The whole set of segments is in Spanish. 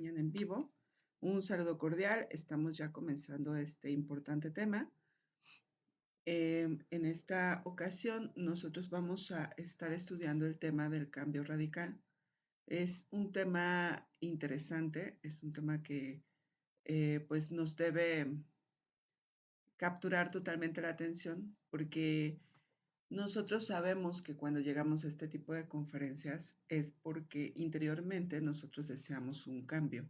acompañan en vivo. Un saludo cordial. Estamos ya comenzando este importante tema. En esta ocasión nosotros vamos a estar estudiando el tema del cambio radical. Es un tema interesante, es un tema que pues nos debe capturar totalmente la atención porque nosotros sabemos que cuando llegamos a este tipo de conferencias es porque interiormente nosotros deseamos un cambio.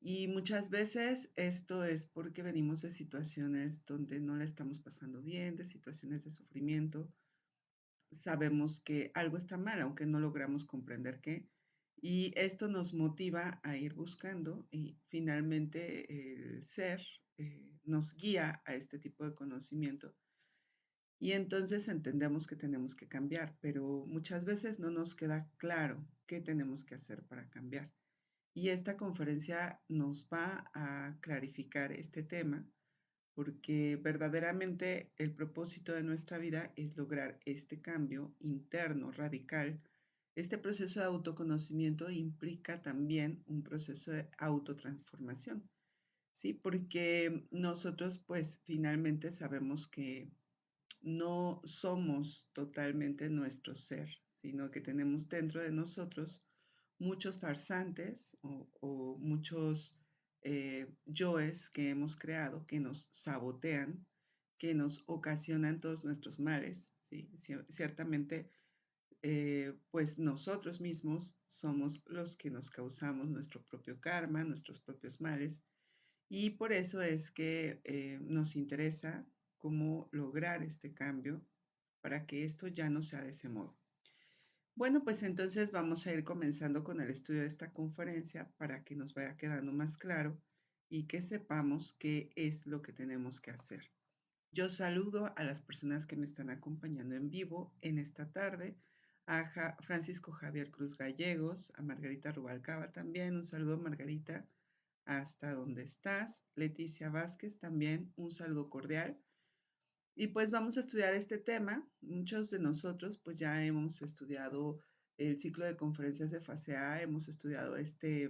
Y muchas veces esto es porque venimos de situaciones donde no la estamos pasando bien, de situaciones de sufrimiento. Sabemos que algo está mal, aunque no logramos comprender qué. Y esto nos motiva a ir buscando y finalmente el ser nos guía a este tipo de conocimiento. Y entonces entendemos que tenemos que cambiar, pero muchas veces no nos queda claro qué tenemos que hacer para cambiar. Y esta conferencia nos va a clarificar este tema porque verdaderamente el propósito de nuestra vida es lograr este cambio interno radical. Este proceso de autoconocimiento implica también un proceso de autotransformación, ¿sí? Porque nosotros pues finalmente sabemos que no somos totalmente nuestro ser, sino que tenemos dentro de nosotros muchos farsantes o muchos yoes que hemos creado que nos sabotean, que nos ocasionan todos nuestros males. ¿Sí? Ciertamente, pues nosotros mismos somos los que nos causamos nuestro propio karma, nuestros propios males, y por eso es que nos interesa cómo lograr este cambio para que esto ya no sea de ese modo. Bueno, pues entonces vamos a ir comenzando con el estudio de esta conferencia para que nos vaya quedando más claro y que sepamos qué es lo que tenemos que hacer. Yo saludo a las personas que me están acompañando en vivo en esta tarde, a Francisco Javier Cruz Gallegos, a Margarita Rubalcaba también, un saludo Margarita hasta donde estás, Leticia Vázquez también, un saludo cordial. Y pues vamos a estudiar este tema. Muchos de nosotros pues ya hemos estudiado el ciclo de conferencias de fase A, hemos estudiado este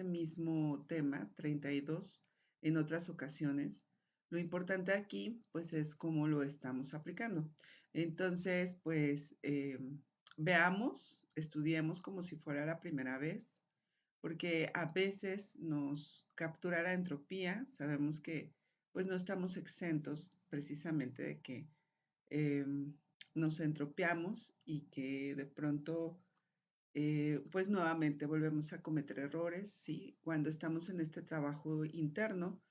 mismo tema, 32, en otras ocasiones. Lo importante aquí pues es cómo lo estamos aplicando. Entonces pues veamos, estudiemos como si fuera la primera vez, porque a veces nos captura la entropía. Sabemos que pues no estamos exentos precisamente de que eh, nos entropiamos y que de pronto pues nuevamente volvemos a cometer errores, ¿sí? Cuando estamos en este trabajo interno,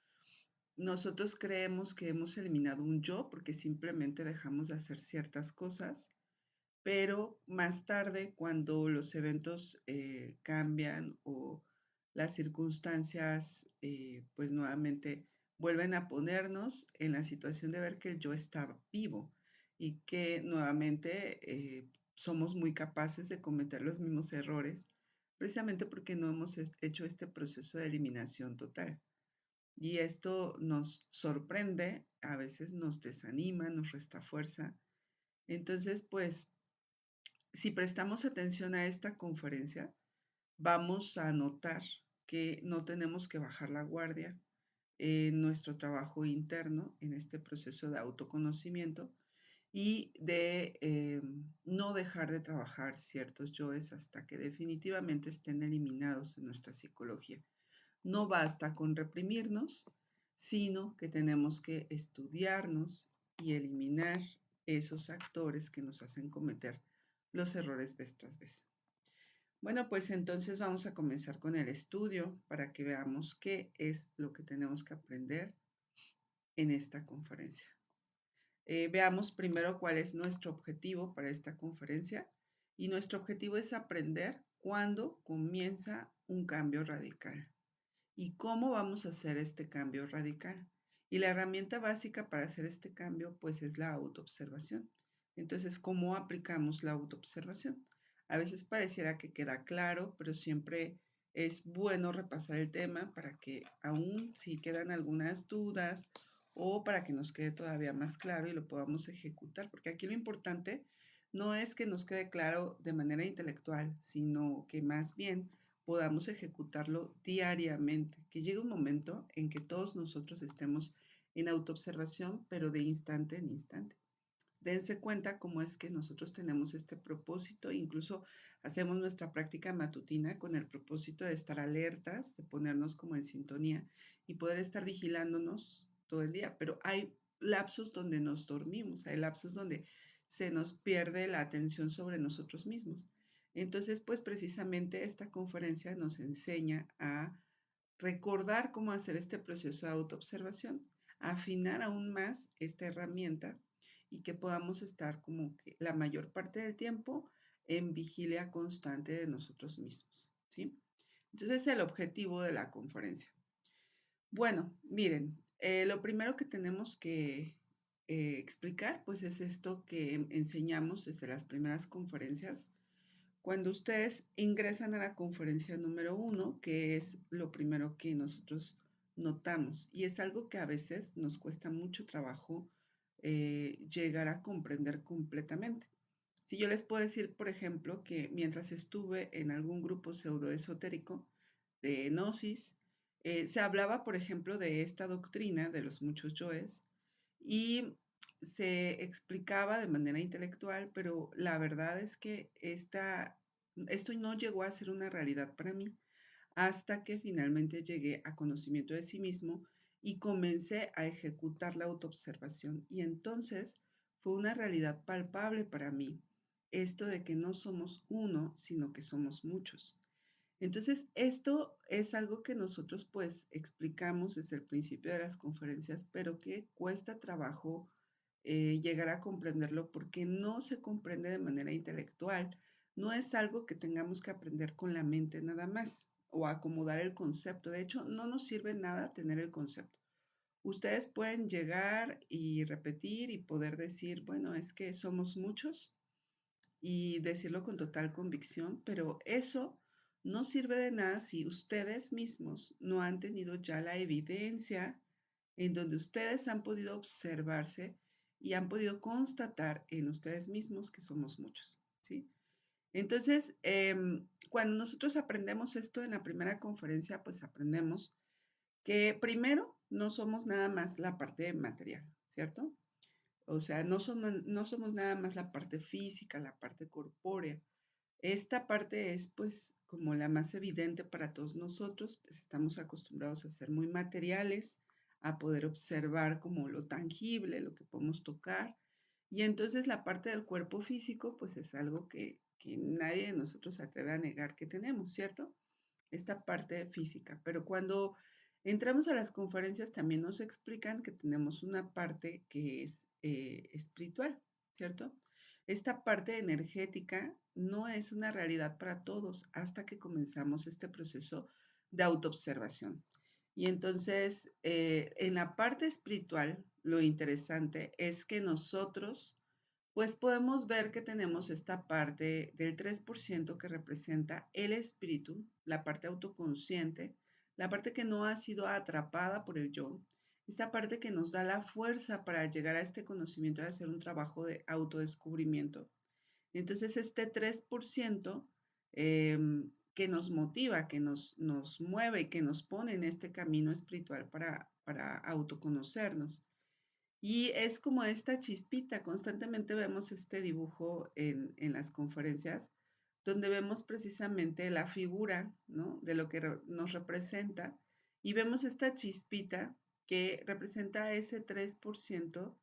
nosotros creemos que hemos eliminado un yo porque simplemente dejamos de hacer ciertas cosas, pero más tarde, cuando los eventos cambian o las circunstancias, pues nuevamente vuelven a ponernos en la situación de ver que el yo está vivo y que nuevamente somos muy capaces de cometer los mismos errores, precisamente porque no hemos hecho este proceso de eliminación total. Y esto nos sorprende, a veces nos desanima, nos resta fuerza. Entonces, pues si prestamos atención a esta conferencia, vamos a notar que no tenemos que bajar la guardia en nuestro trabajo interno, en este proceso de autoconocimiento y de no dejar de trabajar ciertos yoes hasta que definitivamente estén eliminados en nuestra psicología. No basta con reprimirnos, sino que tenemos que estudiarnos y eliminar esos actores que nos hacen cometer los errores vez tras vez. Bueno, pues entonces vamos a comenzar con el estudio para que veamos qué es lo que tenemos que aprender en esta conferencia. Veamos primero cuál es nuestro objetivo para esta conferencia, y nuestro objetivo es aprender cuándo comienza un cambio radical y cómo vamos a hacer este cambio radical. Y la herramienta básica para hacer este cambio pues es la autoobservación. Entonces, ¿cómo aplicamos la autoobservación? A veces pareciera que queda claro, pero siempre es bueno repasar el tema para que aún si quedan algunas dudas o para que nos quede todavía más claro y lo podamos ejecutar, porque aquí lo importante no es que nos quede claro de manera intelectual, sino que más bien podamos ejecutarlo diariamente, que llegue un momento en que todos nosotros estemos en autoobservación, pero de instante en instante. Dense cuenta cómo es que nosotros tenemos este propósito, incluso hacemos nuestra práctica matutina con el propósito de estar alertas, de ponernos como en sintonía y poder estar vigilándonos todo el día, pero hay lapsos donde nos dormimos, hay lapsos donde se nos pierde la atención sobre nosotros mismos. Entonces, pues precisamente esta conferencia nos enseña a recordar cómo hacer este proceso de autoobservación, afinar aún más esta herramienta y que podamos estar como que la mayor parte del tiempo en vigilia constante de nosotros mismos, ¿sí? Entonces, es el objetivo de la conferencia. Bueno, miren, lo primero que tenemos que explicar, pues es esto que enseñamos desde las primeras conferencias. Cuando ustedes ingresan a la conferencia número 1, que es lo primero que nosotros notamos, y es algo que a veces nos cuesta mucho trabajo llegar a comprender completamente. Si yo les puedo decir, por ejemplo, que mientras estuve en algún grupo pseudoesotérico de Gnosis, se hablaba, por ejemplo, de esta doctrina de los muchos yoes y se explicaba de manera intelectual, pero la verdad es que esto no llegó a ser una realidad para mí hasta que finalmente llegué a conocimiento de sí mismo y comencé a ejecutar la autoobservación. Y entonces fue una realidad palpable para mí esto de que no somos uno, sino que somos muchos. Entonces, esto es algo que nosotros pues explicamos desde el principio de las conferencias, pero que cuesta trabajo llegar a comprenderlo porque no se comprende de manera intelectual. No es algo que tengamos que aprender con la mente nada más o acomodar el concepto. De hecho, no nos sirve nada tener el concepto. Ustedes pueden llegar y repetir y poder decir, bueno, es que somos muchos y decirlo con total convicción, pero eso no sirve de nada si ustedes mismos no han tenido ya la evidencia en donde ustedes han podido observarse y han podido constatar en ustedes mismos que somos muchos, ¿sí? Entonces, cuando nosotros aprendemos esto en la primera conferencia, pues aprendemos que primero no somos nada más la parte material, ¿cierto? O sea, no somos nada más la parte física, la parte corpórea. Esta parte es pues como la más evidente para todos nosotros, pues estamos acostumbrados a ser muy materiales, a poder observar como lo tangible, lo que podemos tocar. Y entonces la parte del cuerpo físico pues es algo que nadie de nosotros se atreve a negar que tenemos, ¿cierto? Esta parte física. Pero cuando entramos a las conferencias también nos explican que tenemos una parte que es espiritual, ¿cierto? Esta parte energética no es una realidad para todos hasta que comenzamos este proceso de autoobservación. Y entonces, en la parte espiritual, lo interesante es que nosotros pues podemos ver que tenemos esta parte del 3% que representa el espíritu, la parte autoconsciente, la parte que no ha sido atrapada por el yo, esta parte que nos da la fuerza para llegar a este conocimiento de hacer un trabajo de autodescubrimiento. Entonces, este 3% que nos motiva, que nos mueve, que nos pone en este camino espiritual para autoconocernos. Y es como esta chispita, constantemente vemos este dibujo en las conferencias, donde vemos precisamente la figura, ¿no? De lo que nos representa y vemos esta chispita que representa ese 3%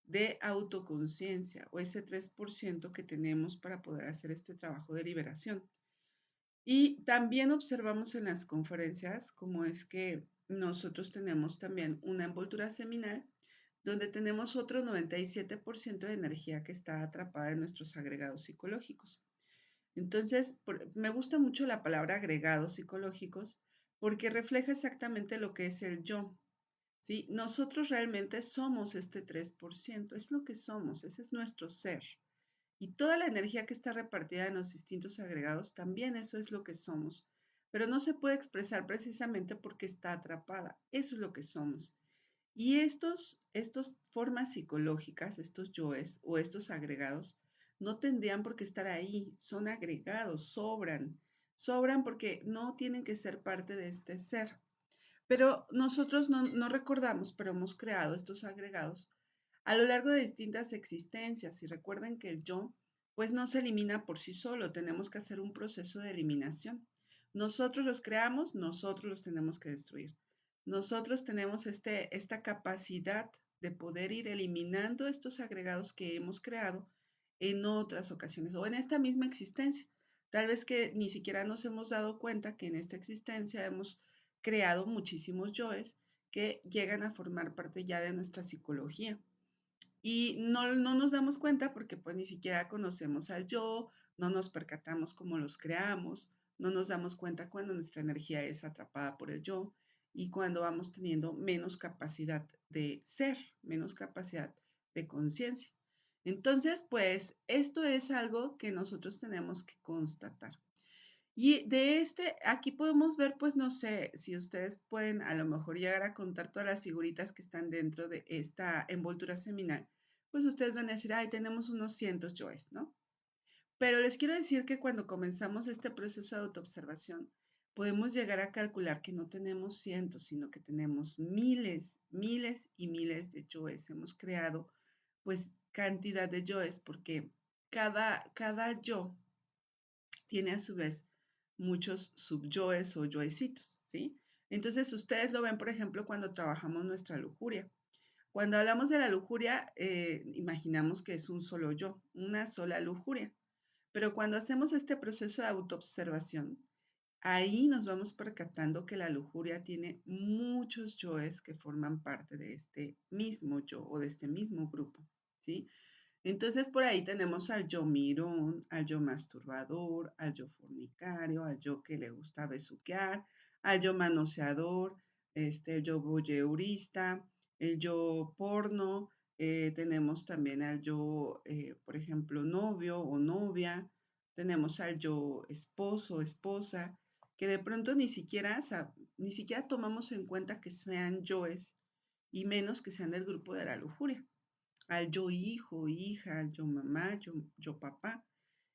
de autoconciencia o ese 3% que tenemos para poder hacer este trabajo de liberación. Y también observamos en las conferencias cómo es que nosotros tenemos también una envoltura seminal donde tenemos otro 97% de energía que está atrapada en nuestros agregados psicológicos. Entonces, me gusta mucho la palabra agregados psicológicos porque refleja exactamente lo que es el yo. ¿Sí? Nosotros realmente somos este 3%, es lo que somos, ese es nuestro ser. Y toda la energía que está repartida en los distintos agregados, también eso es lo que somos. Pero no se puede expresar precisamente porque está atrapada. Eso es lo que somos. Y estos formas psicológicas, estos yoes o estos agregados, no tendrían por qué estar ahí. Son agregados, sobran. sobran porque no tienen que ser parte de este ser. Pero nosotros no recordamos, pero hemos creado estos agregados a lo largo de distintas existencias. Y recuerden que el yo, pues no se elimina por sí solo, tenemos que hacer un proceso de eliminación. Nosotros los creamos, nosotros los tenemos que destruir. Nosotros tenemos esta capacidad de poder ir eliminando estos agregados que hemos creado en otras ocasiones o en esta misma existencia. Tal vez que ni siquiera nos hemos dado cuenta que en esta existencia hemos creado muchísimos yoes que llegan a formar parte ya de nuestra psicología. Y no nos damos cuenta porque pues ni siquiera conocemos al yo, no nos percatamos cómo los creamos, no nos damos cuenta cuando nuestra energía es atrapada por el yo y cuando vamos teniendo menos capacidad de ser, menos capacidad de conciencia. Entonces, pues esto es algo que nosotros tenemos que constatar. Y aquí podemos ver, pues no sé, si ustedes pueden a lo mejor llegar a contar todas las figuritas que están dentro de esta envoltura seminal, pues ustedes van a decir, ay, tenemos unos cientos yoes, ¿no? Pero les quiero decir que cuando comenzamos este proceso de autoobservación, podemos llegar a calcular que no tenemos cientos, sino que tenemos miles, miles y miles de yoes. Hemos creado, pues, cantidad de yoes porque cada yo tiene a su vez muchos subyoes o yoecitos, ¿sí? Entonces, ustedes lo ven, por ejemplo, cuando trabajamos nuestra lujuria. Cuando hablamos de la lujuria, imaginamos que es un solo yo, una sola lujuria. Pero cuando hacemos este proceso de autoobservación, ahí nos vamos percatando que la lujuria tiene muchos yoes que forman parte de este mismo yo o de este mismo grupo, ¿sí? Entonces por ahí tenemos al yo mirón, al yo masturbador, al yo fornicario, al yo que le gusta besuquear, al yo manoseador, el yo voyeurista, el yo porno, tenemos también al yo, por ejemplo, novio o novia, tenemos al yo esposo, esposa, que de pronto ni siquiera tomamos en cuenta que sean yoes y menos que sean del grupo de la lujuria al yo hijo, hija, al yo mamá, yo papá.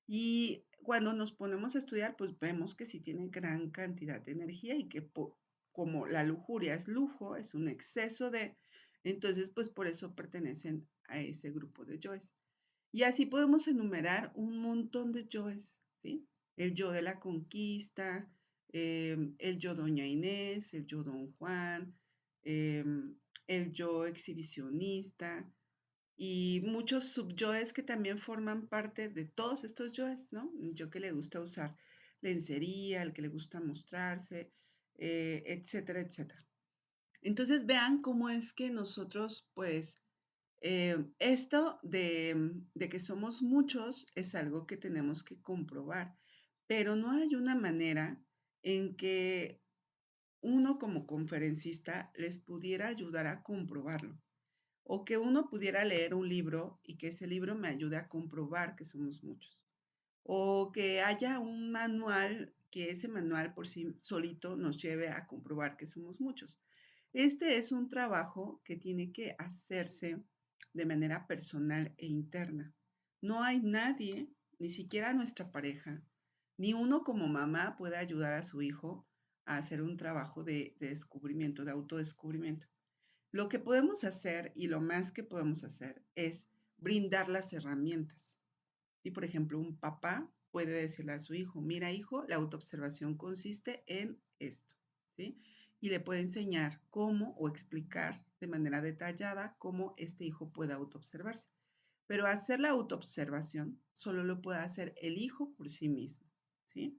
Y cuando nos ponemos a estudiar, pues vemos que sí tiene gran cantidad de energía y que como la lujuria es lujo, es un exceso de, entonces pues por eso pertenecen a ese grupo de yoes. Y así podemos enumerar un montón de yoes, ¿sí? El yo de la conquista, el yo doña Inés, el yo don Juan, el yo exhibicionista, y muchos subyoes que también forman parte de todos estos yoes, ¿no? El yo que le gusta usar lencería, el que le gusta mostrarse, etcétera, etcétera. Entonces vean cómo es que nosotros, pues, esto de que somos muchos es algo que tenemos que comprobar, pero no hay una manera en que uno como conferencista les pudiera ayudar a comprobarlo. O que uno pudiera leer un libro y que ese libro me ayude a comprobar que somos muchos. O que haya un manual, que ese manual por sí solito nos lleve a comprobar que somos muchos. Este es un trabajo que tiene que hacerse de manera personal e interna. No hay nadie, ni siquiera nuestra pareja, ni uno como mamá puede ayudar a su hijo a hacer un trabajo de descubrimiento, de autodescubrimiento. Lo que podemos hacer y lo más que podemos hacer es brindar las herramientas. Y por ejemplo, un papá puede decirle a su hijo, mira hijo, la autoobservación consiste en esto, ¿sí? Y le puede enseñar cómo o explicar de manera detallada cómo este hijo puede autoobservarse. Pero hacer la autoobservación solo lo puede hacer el hijo por sí mismo, ¿sí?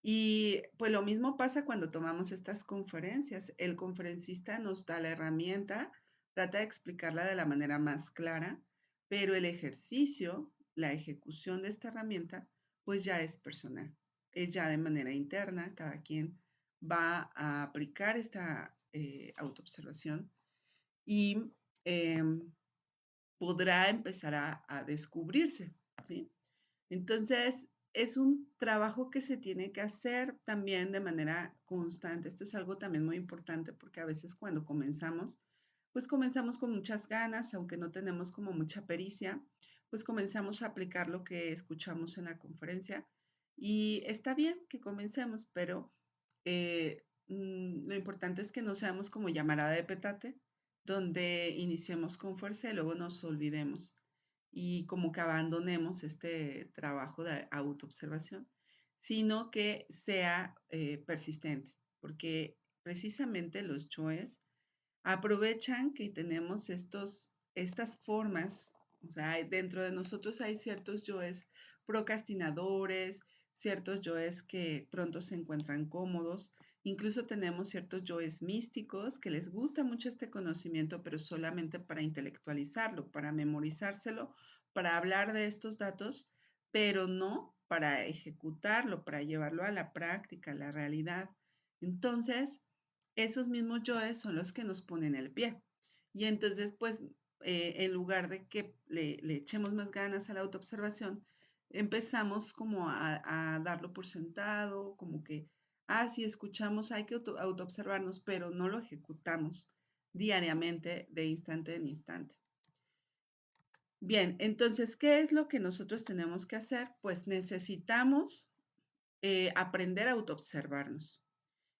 Y pues lo mismo pasa cuando tomamos estas conferencias. El conferencista nos da la herramienta, trata de explicarla de la manera más clara, pero el ejercicio, la ejecución de esta herramienta, pues ya es personal. Es ya de manera interna, cada quien va a aplicar esta autoobservación y podrá empezar a descubrirse, ¿sí? Entonces, es un trabajo que se tiene que hacer también de manera constante. Esto es algo también muy importante porque a veces cuando comenzamos, pues comenzamos con muchas ganas, aunque no tenemos como mucha pericia, pues comenzamos a aplicar lo que escuchamos en la conferencia Y está bien que comencemos, pero lo importante es que no seamos como llamarada de petate, donde iniciemos con fuerza y luego nos olvidemos y como que abandonemos este trabajo de autoobservación, sino que sea persistente, porque precisamente los yoes aprovechan que tenemos estas formas, o sea, dentro de nosotros hay ciertos yoes procrastinadores, ciertos yoes que pronto se encuentran cómodos, incluso tenemos ciertos yoes místicos que les gusta mucho este conocimiento, pero solamente para intelectualizarlo, para memorizárselo, para hablar de estos datos, pero no para ejecutarlo, para llevarlo a la práctica, a la realidad. Entonces, esos mismos yoes son los que nos ponen el pie. Y entonces, pues, en lugar de que le echemos más ganas a la autoobservación, empezamos como a darlo por sentado, como que, sí, escuchamos, hay que autoobservarnos, pero no lo ejecutamos diariamente, de instante en instante. Bien, entonces, ¿qué es lo que nosotros tenemos que hacer? Pues necesitamos aprender a autoobservarnos.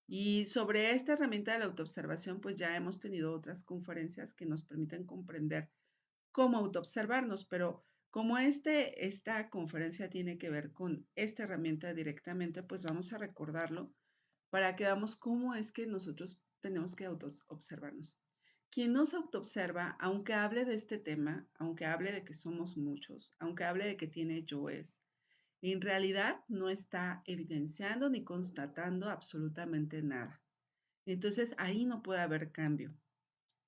Y sobre esta herramienta de la autoobservación, pues ya hemos tenido otras conferencias que nos permiten comprender cómo autoobservarnos, pero como esta conferencia tiene que ver con esta herramienta directamente, pues vamos a recordarlo para que veamos cómo es que nosotros tenemos que autoobservarnos. Quien nos autoobserva, aunque hable de este tema, aunque hable de que somos muchos, aunque hable de que tiene yoes, en realidad no está evidenciando ni constatando absolutamente nada. Entonces ahí no puede haber cambio.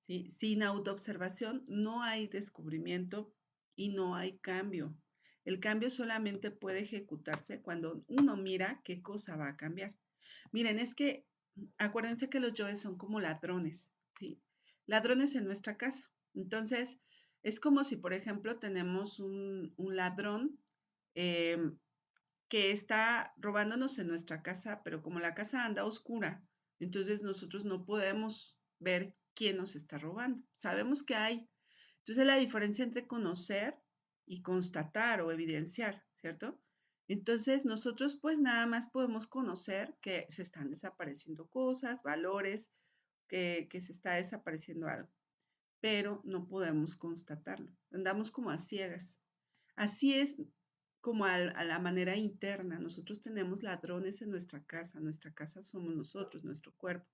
¿Sí? Sin autoobservación no hay descubrimiento y no hay cambio. El cambio solamente puede ejecutarse cuando uno mira qué cosa va a cambiar. Miren, es que acuérdense que los yoes son como ladrones, ¿sí? Ladrones en nuestra casa. Entonces, es como si, por ejemplo, tenemos un ladrón eh, que está robándonos en nuestra casa, pero como la casa anda oscura, entonces nosotros no podemos ver quién nos está robando. Sabemos que hay. Entonces la diferencia entre conocer y constatar o evidenciar, ¿cierto? Entonces nosotros pues nada más podemos conocer que se están desapareciendo cosas, valores, que se está desapareciendo algo, pero no podemos constatarlo. Andamos como a ciegas. Así es como a la manera interna. Nosotros tenemos ladrones en nuestra casa somos nosotros, nuestro cuerpo,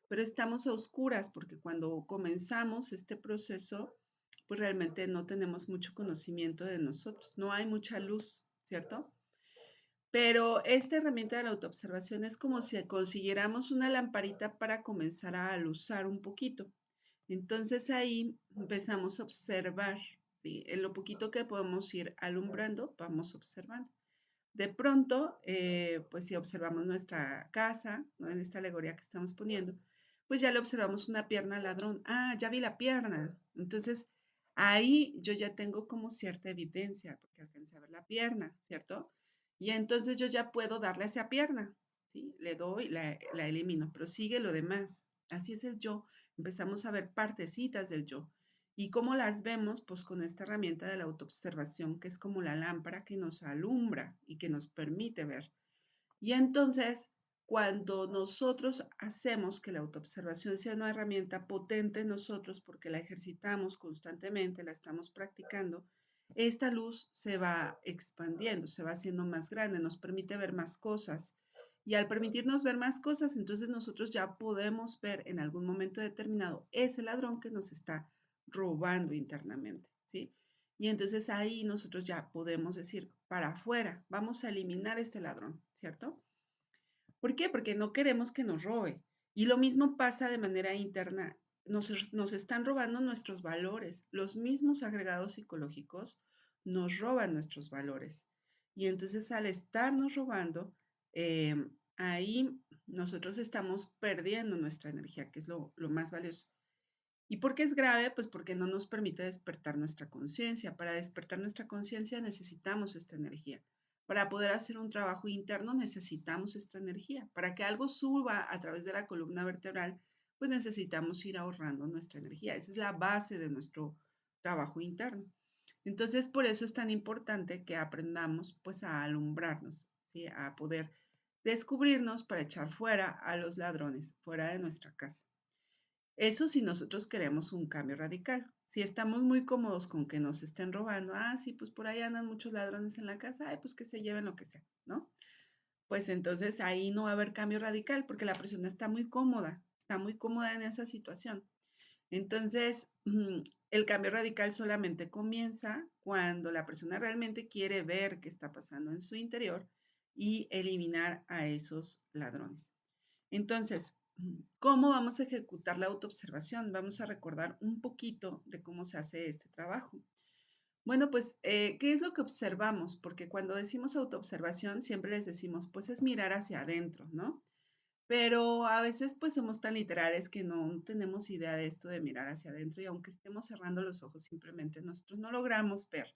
pero estamos a oscuras porque cuando comenzamos este proceso, pues realmente no tenemos mucho conocimiento de nosotros, no hay mucha luz, ¿cierto? Pero esta herramienta de la autoobservación es como si consiguiéramos una lamparita para comenzar a alusar un poquito. Entonces ahí empezamos a observar, ¿sí? En lo poquito que podemos ir alumbrando, vamos observando. De pronto, pues si observamos nuestra casa, ¿no? En esta alegoría que estamos poniendo, pues ya le observamos una pierna al ladrón. Ya vi la pierna. Entonces, ahí yo ya tengo como cierta evidencia, porque alcancé a ver la pierna, ¿cierto? Y entonces yo ya puedo darle a esa pierna, ¿sí? Le doy, la elimino, pero sigue lo demás. Así es el yo. Empezamos a ver partecitas del yo. ¿Y cómo las vemos? Pues con esta herramienta de la autoobservación, que es como la lámpara que nos alumbra y que nos permite ver. Y entonces, cuando nosotros hacemos que la autoobservación sea una herramienta potente en nosotros, porque la ejercitamos constantemente, la estamos practicando, esta luz se va expandiendo, se va haciendo más grande, nos permite ver más cosas. Y al permitirnos ver más cosas, entonces nosotros ya podemos ver en algún momento determinado ese ladrón que nos está robando internamente, ¿sí? Y entonces ahí nosotros ya podemos decir, para afuera, vamos a eliminar este ladrón, ¿cierto? ¿Por qué? Porque no queremos que nos robe. Y lo mismo pasa de manera interna. Nos están robando nuestros valores. Los mismos agregados psicológicos nos roban nuestros valores. Y entonces al estarnos robando, eh, ahí nosotros estamos perdiendo nuestra energía, que es lo más valioso. ¿Y por qué es grave? Pues porque no nos permite despertar nuestra conciencia. Para despertar nuestra conciencia necesitamos esta energía. Para poder hacer un trabajo interno necesitamos esta energía. Para que algo suba a través de la columna vertebral, pues necesitamos ir ahorrando nuestra energía. Esa es la base de nuestro trabajo interno. Entonces, por eso es tan importante que aprendamos pues a alumbrarnos, ¿sí? A poder descubrirnos para echar fuera a los ladrones, fuera de nuestra casa. Eso si nosotros queremos un cambio radical. Si estamos muy cómodos con que nos estén robando, sí, pues por ahí andan muchos ladrones en la casa, pues que se lleven lo que sea, ¿no? Pues entonces ahí no va a haber cambio radical porque la persona está muy cómoda en esa situación. Entonces, el cambio radical solamente comienza cuando la persona realmente quiere ver qué está pasando en su interior y eliminar a esos ladrones. Entonces, ¿cómo vamos a ejecutar la autoobservación? Vamos a recordar un poquito de cómo se hace este trabajo. Bueno, pues, ¿qué es lo que observamos? Porque cuando decimos autoobservación, siempre les decimos, pues es mirar hacia adentro, ¿no? Pero a veces, pues somos tan literales que no tenemos idea de esto de mirar hacia adentro y aunque estemos cerrando los ojos, simplemente nosotros no logramos ver.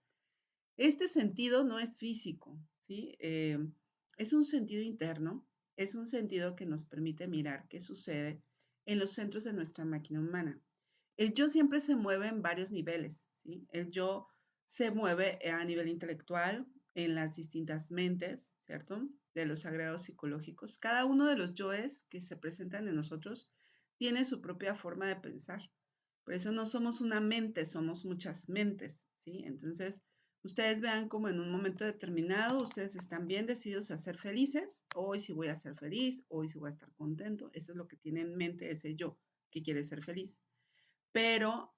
Este sentido no es físico, ¿sí? Es un sentido interno, es un sentido que nos permite mirar qué sucede en los centros de nuestra máquina humana. El yo siempre se mueve en varios niveles, ¿sí? El yo se mueve a nivel intelectual, en las distintas mentes, ¿cierto? De los agregados psicológicos. Cada uno de los yoes que se presentan en nosotros tiene su propia forma de pensar. Por eso no somos una mente, somos muchas mentes, ¿sí? Entonces, ustedes vean como en un momento determinado, ustedes están bien decididos a ser felices. Hoy sí voy a ser feliz, hoy sí voy a estar contento. Eso es lo que tiene en mente ese yo que quiere ser feliz. Pero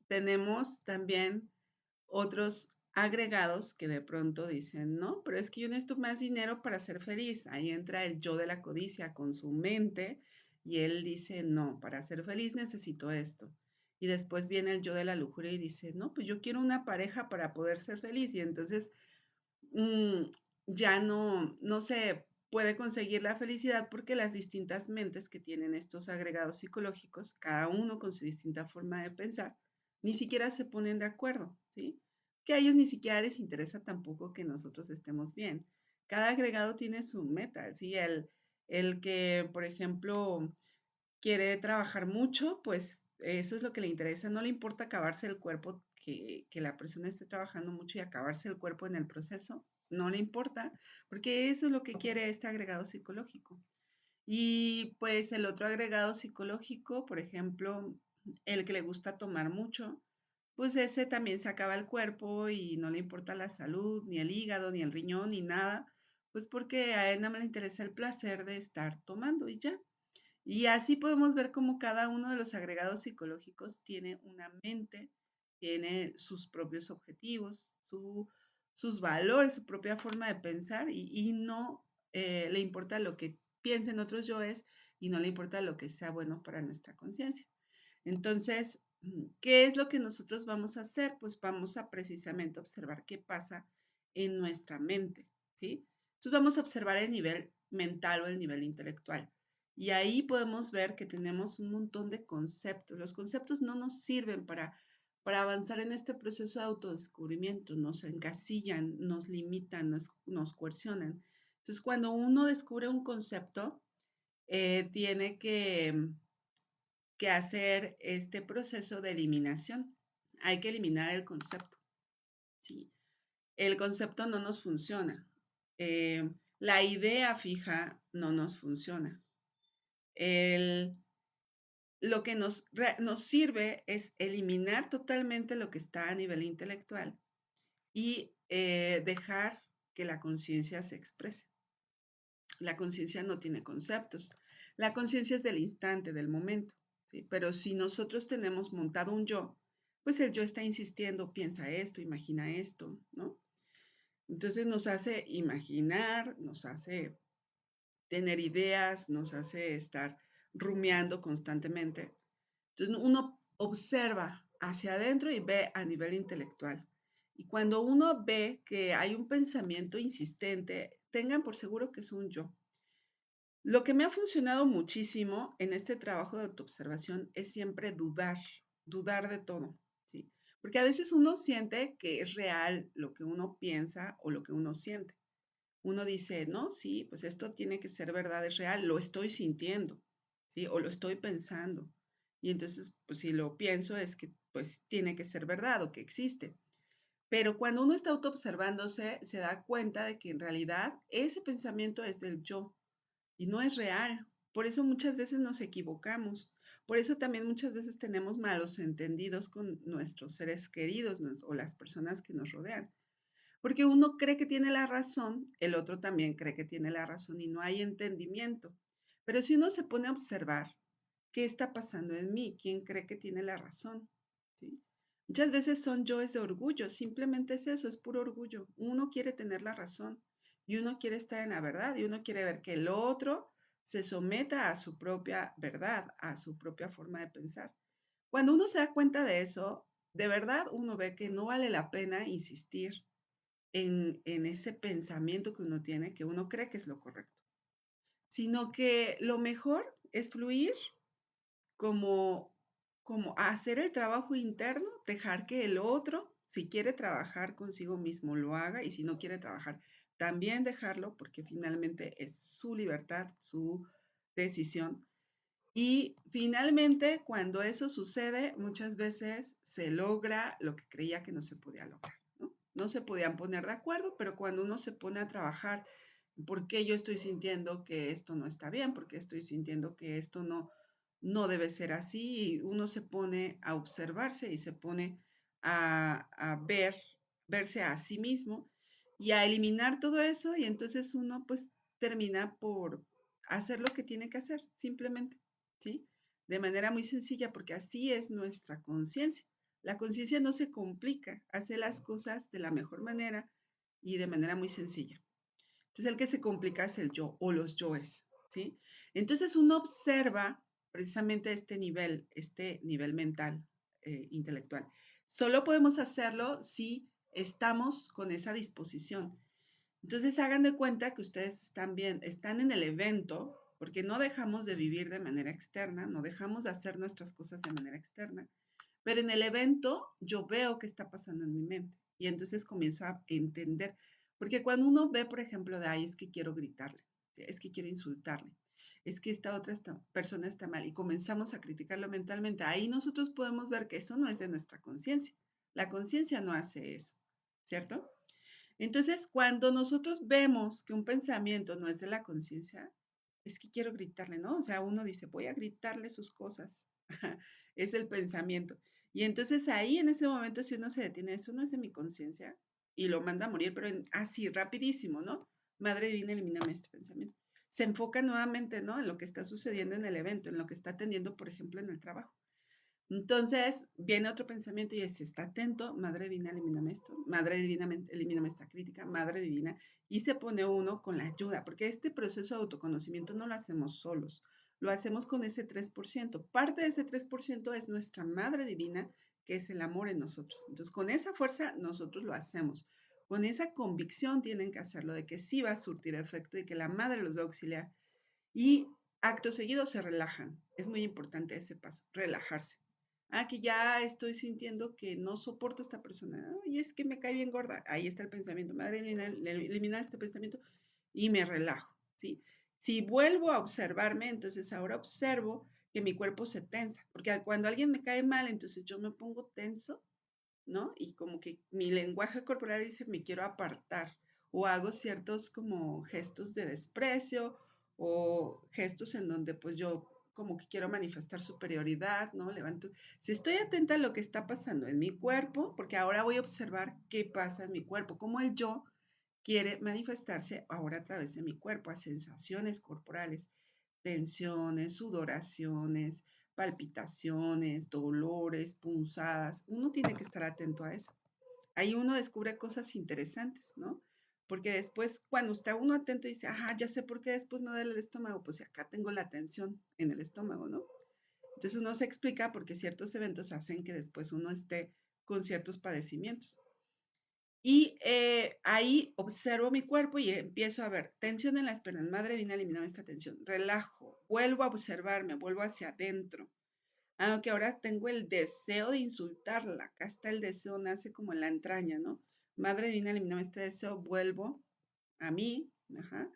tenemos también otros agregados que de pronto dicen, no, pero es que yo necesito más dinero para ser feliz. Ahí entra el yo de la codicia con su mente y él dice, no, para ser feliz necesito esto. Y después viene el yo de la lujuria y dice, no, pues yo quiero una pareja para poder ser feliz. Y entonces mm, ya no se puede conseguir la felicidad porque las distintas mentes que tienen estos agregados psicológicos, cada uno con su distinta forma de pensar, ni siquiera se ponen de acuerdo, ¿sí? Que a ellos ni siquiera les interesa tampoco que nosotros estemos bien. Cada agregado tiene su meta, ¿sí? El que, por ejemplo, quiere trabajar mucho, pues eso es lo que le interesa. No le importa acabarse el cuerpo, que la persona esté trabajando mucho y acabarse el cuerpo en el proceso. No le importa, porque eso es lo que quiere este agregado psicológico. Y pues el otro agregado psicológico, por ejemplo, el que le gusta tomar mucho, pues ese también se acaba el cuerpo y no le importa la salud, ni el hígado, ni el riñón, ni nada, pues porque a él nada más le interesa el placer de estar tomando y ya. Y así podemos ver cómo cada uno de los agregados psicológicos tiene una mente, tiene sus propios objetivos, sus valores, su propia forma de pensar y no le importa lo que piensen otros yoes y no le importa lo que sea bueno para nuestra conciencia. Entonces, ¿qué es lo que nosotros vamos a hacer? Pues vamos a precisamente observar qué pasa en nuestra mente, ¿sí? Entonces vamos a observar el nivel mental o el nivel intelectual. Y ahí podemos ver que tenemos un montón de conceptos. Los conceptos no nos sirven para avanzar en este proceso de autodescubrimiento, nos encasillan, nos limitan, nos coercionan. Entonces, cuando uno descubre un concepto, tiene que hacer este proceso de eliminación. Hay que eliminar el concepto. ¿Sí? El concepto no nos funciona. La idea fija no nos funciona. Lo que nos sirve es eliminar totalmente lo que está a nivel intelectual y dejar que la conciencia se exprese. La conciencia no tiene conceptos. La conciencia es del instante, del momento. ¿Sí? Pero si nosotros tenemos montado un yo, pues el yo está insistiendo, piensa esto, imagina esto, ¿no? Entonces nos hace imaginar, nos hace tener ideas, nos hace estar rumiando constantemente. Entonces uno observa hacia adentro y ve a nivel intelectual. Y cuando uno ve que hay un pensamiento insistente, tengan por seguro que es un yo. Lo que me ha funcionado muchísimo en este trabajo de autoobservación es siempre dudar de todo, ¿sí? Porque a veces uno siente que es real lo que uno piensa o lo que uno siente. Uno dice, no, sí, pues esto tiene que ser verdad, es real, lo estoy sintiendo, ¿sí? O lo estoy pensando. Y entonces, pues si lo pienso es que pues tiene que ser verdad o que existe. Pero cuando uno está autoobservándose, se da cuenta de que en realidad ese pensamiento es del yo y no es real. Por eso muchas veces nos equivocamos. Por eso también muchas veces tenemos malos entendidos con nuestros seres queridos o las personas que nos rodean. Porque uno cree que tiene la razón, el otro también cree que tiene la razón y no hay entendimiento. Pero si uno se pone a observar, ¿qué está pasando en mí? ¿Quién cree que tiene la razón? ¿Sí? Muchas veces son yoes de orgullo, simplemente es eso, es puro orgullo. Uno quiere tener la razón y uno quiere estar en la verdad y uno quiere ver que el otro se someta a su propia verdad, a su propia forma de pensar. Cuando uno se da cuenta de eso, de verdad uno ve que no vale la pena insistir en ese pensamiento que uno tiene, que uno cree que es lo correcto, sino que lo mejor es fluir como, como hacer el trabajo interno, dejar que el otro, si quiere trabajar consigo mismo, lo haga y si no quiere trabajar, también dejarlo porque finalmente es su libertad, su decisión. Y finalmente, cuando eso sucede, muchas veces se logra lo que creía que no se podía lograr, ¿no? No se podían poner de acuerdo, pero cuando uno se pone a trabajar, ¿por qué yo estoy sintiendo que esto no está bien? ¿Por qué estoy sintiendo que esto no debe ser así? Y uno se pone a observarse y se pone a verse a sí mismo y a eliminar todo eso y entonces uno pues termina por hacer lo que tiene que hacer, simplemente. ¿Sí? De manera muy sencilla, porque así es nuestra conciencia. La conciencia no se complica, hace las cosas de la mejor manera y de manera muy sencilla. Entonces, el que se complica es el yo o los yoes, ¿sí? Entonces, uno observa precisamente este nivel mental, intelectual. Solo podemos hacerlo si estamos con esa disposición. Entonces hagan de cuenta que ustedes están bien, están en el evento, porque no dejamos de vivir de manera externa, no dejamos de hacer nuestras cosas de manera externa, pero en el evento yo veo qué está pasando en mi mente y entonces comienzo a entender, porque cuando uno ve, por ejemplo, de ahí es que quiero gritarle, es que quiero insultarle, es que esta otra persona está mal y comenzamos a criticarlo mentalmente, ahí nosotros podemos ver que eso no es de nuestra conciencia. La conciencia no hace eso, ¿cierto? Entonces, cuando nosotros vemos que un pensamiento no es de la conciencia, es que quiero gritarle, ¿no? O sea, uno dice, voy a gritarle sus cosas. Es el pensamiento. Y entonces ahí en ese momento, si uno se detiene, eso no es de mi conciencia y lo manda a morir, pero así, rapidísimo, ¿no? Madre divina, elimíname este pensamiento. Se enfoca nuevamente, ¿no? En lo que está sucediendo en el evento, en lo que está atendiendo, por ejemplo, en el trabajo. Entonces viene otro pensamiento y es, está atento, Madre Divina, elimíname esto, Madre Divina, elimíname esta crítica, Madre Divina, y se pone uno con la ayuda, porque este proceso de autoconocimiento no lo hacemos solos, lo hacemos con ese 3%. Parte de ese 3% es nuestra Madre Divina, que es el amor en nosotros. Entonces, con esa fuerza nosotros lo hacemos. Con esa convicción tienen que hacerlo, de que sí va a surtir efecto y que la Madre los va a auxiliar. Y acto seguido se relajan. Es muy importante ese paso, relajarse. Que ya estoy sintiendo que no soporto a esta persona. Y es que me cae bien gorda. Ahí está el pensamiento. Madre, eliminar este pensamiento y me relajo, ¿sí? Si vuelvo a observarme, entonces ahora observo que mi cuerpo se tensa, porque cuando alguien me cae mal, entonces yo me pongo tenso, ¿no? Y como que mi lenguaje corporal dice, me quiero apartar, o hago ciertos como gestos de desprecio, o gestos en donde pues yo como que quiero manifestar superioridad, ¿no? Levanto. Si estoy atenta a lo que está pasando en mi cuerpo, porque ahora voy a observar qué pasa en mi cuerpo, cómo el yo quiere manifestarse ahora a través de mi cuerpo, a sensaciones corporales, tensiones, sudoraciones, palpitaciones, dolores, punzadas. Uno tiene que estar atento a eso. Ahí uno descubre cosas interesantes, ¿no? Porque después, cuando está uno atento, dice, ajá, ya sé por qué después me duele el estómago, pues acá tengo la tensión en el estómago, ¿no? Entonces uno se explica porque ciertos eventos hacen que después uno esté con ciertos padecimientos. Y ahí observo mi cuerpo y empiezo a ver tensión en las piernas. Madre divina, eliminame esta tensión. Relajo, vuelvo a observarme, vuelvo hacia adentro. Aunque ahora tengo el deseo de insultarla. Acá está el deseo, nace como en la entraña, ¿no? Madre divina, eliminame este deseo, vuelvo a mí, ajá.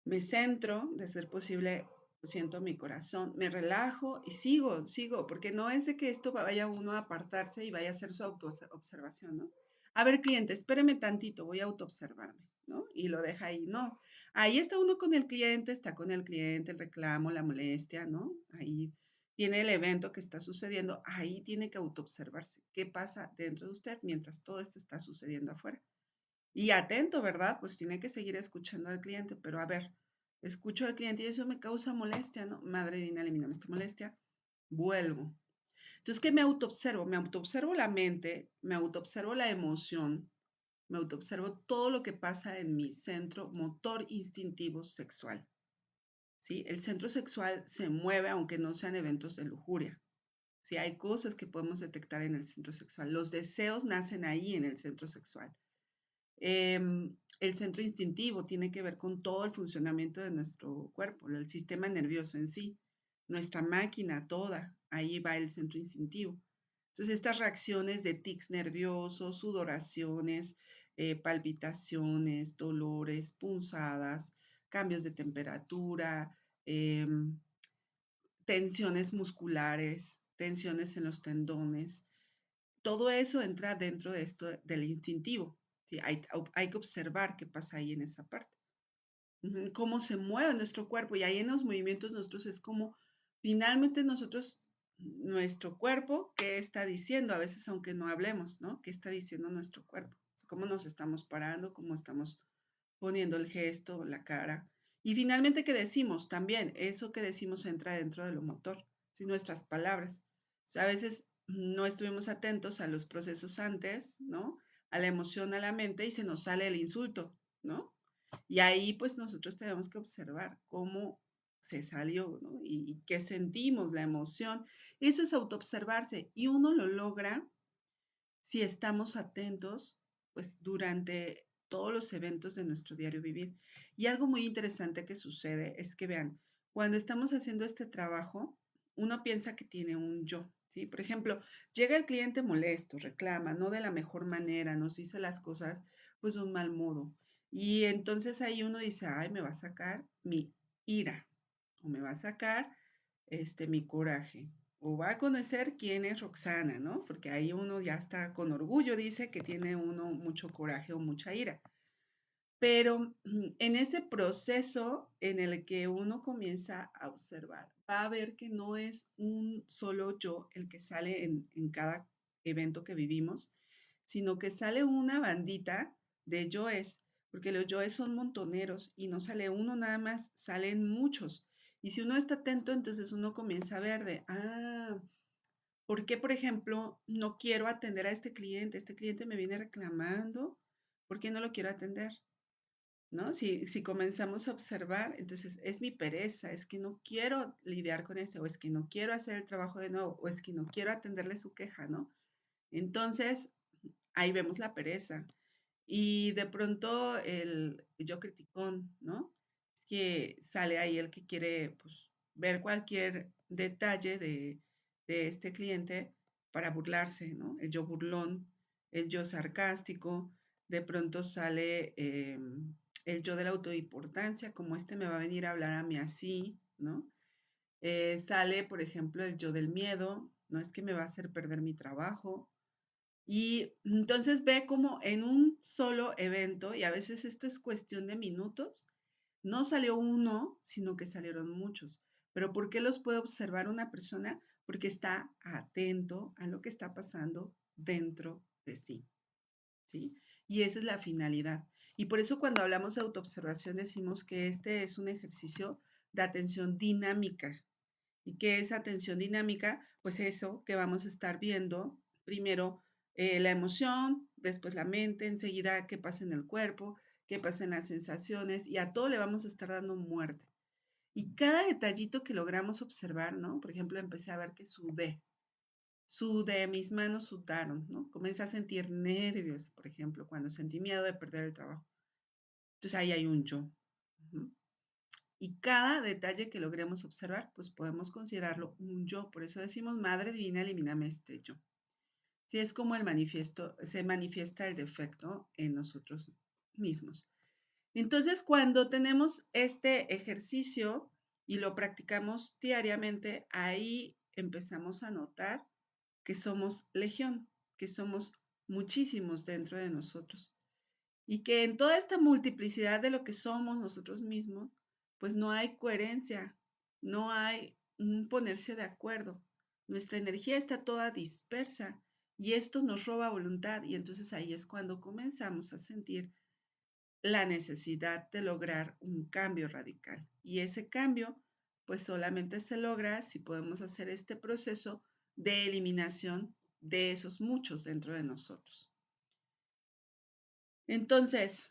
Me centro, de ser posible, siento mi corazón, me relajo y sigo, porque no es de que esto vaya uno a apartarse y vaya a hacer su autoobservación, ¿no? A ver, cliente, espéreme tantito, voy a autoobservarme, ¿no? Y lo deja ahí, no. Ahí está uno con el cliente, está con el cliente, el reclamo, la molestia, ¿no? Ahí tiene el evento que está sucediendo, ahí tiene que autoobservarse. ¿Qué pasa dentro de usted mientras todo esto está sucediendo afuera? Y atento, ¿verdad? Pues tiene que seguir escuchando al cliente, pero a ver, escucho al cliente y eso me causa molestia, ¿no? Madre divina, elimíname esta molestia. Vuelvo. Entonces, ¿qué me autoobservo? Me autoobservo la mente, me autoobservo la emoción, me autoobservo todo lo que pasa en mi centro motor instintivo sexual. ¿Sí? El centro sexual se mueve aunque no sean eventos de lujuria. ¿Sí? Hay cosas que podemos detectar en el centro sexual. Los deseos nacen ahí en el centro sexual. El centro instintivo tiene que ver con todo el funcionamiento de nuestro cuerpo, el sistema nervioso en sí, nuestra máquina toda, ahí va el centro instintivo. Entonces, estas reacciones de tics nerviosos, sudoraciones, palpitaciones, dolores, punzadas, cambios de temperatura, tensiones musculares, tensiones en los tendones, todo eso entra dentro de esto del instintivo. ¿Sí? Hay que observar qué pasa ahí en esa parte. Cómo se mueve nuestro cuerpo y ahí en los movimientos nosotros es como finalmente nosotros, nuestro cuerpo, ¿qué está diciendo? A veces aunque no hablemos, ¿no? ¿Qué está diciendo nuestro cuerpo? ¿Cómo nos estamos parando? ¿Cómo estamos poniendo el gesto, la cara? Y finalmente, ¿qué decimos? También eso que decimos entra dentro de lo motor, ¿sí? Nuestras palabras. O sea, a veces no estuvimos atentos a los procesos antes, ¿no? A la emoción, a la mente y se nos sale el insulto, ¿no? Y ahí pues nosotros tenemos que observar cómo se salió, ¿no? Y qué sentimos, la emoción. Eso es autoobservarse y uno lo logra si estamos atentos, pues durante todos los eventos de nuestro diario vivir. Y algo muy interesante que sucede es que vean, cuando estamos haciendo este trabajo, uno piensa que tiene un yo, ¿sí? Por ejemplo, llega el cliente molesto, reclama, no de la mejor manera, nos dice las cosas pues de un mal modo. Y entonces ahí uno dice, ay, me va a sacar mi ira o me va a sacar mi coraje o va a conocer quién es Roxana, ¿no? Porque ahí uno ya está con orgullo, dice que tiene uno mucho coraje o mucha ira. Pero en ese proceso en el que uno comienza a observar, va a ver que no es un solo yo el que sale en cada evento que vivimos, sino que sale una bandita de yoes, porque los yoes son montoneros y no sale uno nada más, salen muchos. Y si uno está atento, entonces uno comienza a ver ¿por qué, por ejemplo, no quiero atender a este cliente? Este cliente me viene reclamando, ¿por qué no lo quiero atender? ¿No? Si comenzamos a observar, entonces es mi pereza, es que no quiero lidiar con eso, o es que no quiero hacer el trabajo de nuevo, o es que no quiero atenderle su queja, ¿no? Entonces, ahí vemos la pereza. Y de pronto el yo criticón, ¿no? Es que sale ahí el que quiere pues, ver cualquier detalle de este cliente para burlarse, ¿no? El yo burlón, el yo sarcástico, de pronto sale el yo de la autoimportancia, como este me va a venir a hablar a mí así, ¿no? Sale, por ejemplo, el yo del miedo, no es que me va a hacer perder mi trabajo, y entonces ve como en un solo evento, y a veces esto es cuestión de minutos, no salió uno, sino que salieron muchos. Pero ¿por qué los puede observar una persona? Porque está atento a lo que está pasando dentro de sí, ¿sí? Y esa es la finalidad. Y por eso cuando hablamos de autoobservación decimos que este es un ejercicio de atención dinámica. ¿Y qué es atención dinámica? Pues eso que vamos a estar viendo, primero la emoción, después la mente, enseguida qué pasa en el cuerpo, qué pasa en las sensaciones y a todo le vamos a estar dando muerte. Y cada detallito que logramos observar, ¿no? Por ejemplo, empecé a ver que sudé, mis manos sudaron, ¿no? Comencé a sentir nervios, por ejemplo, cuando sentí miedo de perder el trabajo. Entonces ahí hay un yo. Uh-huh. Y cada detalle que logremos observar, pues podemos considerarlo un yo. Por eso decimos, Madre Divina, elimíname este yo. Si es como el manifiesto, se manifiesta el defecto en nosotros mismos. Entonces, cuando tenemos este ejercicio y lo practicamos diariamente, ahí empezamos a notar que somos legión, que somos muchísimos dentro de nosotros. Y que en toda esta multiplicidad de lo que somos nosotros mismos, pues no hay coherencia, no hay un ponerse de acuerdo. Nuestra energía está toda dispersa y esto nos roba voluntad y entonces ahí es cuando comenzamos a sentir la necesidad de lograr un cambio radical. Y ese cambio, pues solamente se logra si podemos hacer este proceso de eliminación de esos muchos dentro de nosotros. Entonces,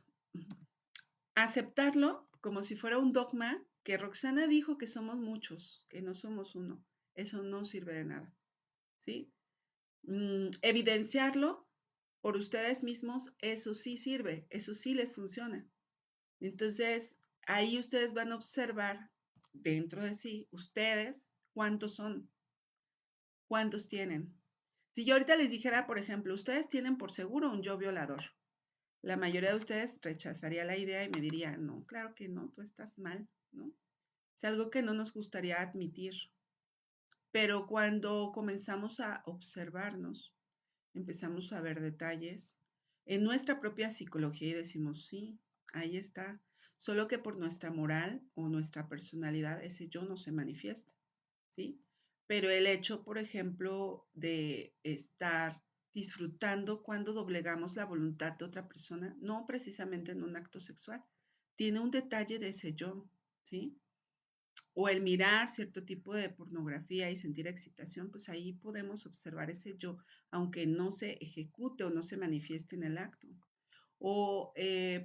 aceptarlo como si fuera un dogma, que Roxana dijo que somos muchos, que no somos uno, eso no sirve de nada, ¿sí? Evidenciarlo por ustedes mismos, eso sí sirve, eso sí les funciona. Entonces, ahí ustedes van a observar dentro de sí, ustedes, cuántos son, cuántos tienen. Si yo ahorita les dijera, por ejemplo, ustedes tienen por seguro un yo violador, la mayoría de ustedes rechazaría la idea y me diría, no, claro que no, tú estás mal, ¿no? Es algo que no nos gustaría admitir. Pero cuando comenzamos a observarnos, empezamos a ver detalles en nuestra propia psicología y decimos, sí, ahí está. Solo que por nuestra moral o nuestra personalidad ese yo no se manifiesta, ¿sí? Pero el hecho, por ejemplo, de estar disfrutando cuando doblegamos la voluntad de otra persona, no precisamente en un acto sexual, tiene un detalle de ese yo, ¿sí? O el mirar cierto tipo de pornografía y sentir excitación, pues ahí podemos observar ese yo, aunque no se ejecute o no se manifieste en el acto. O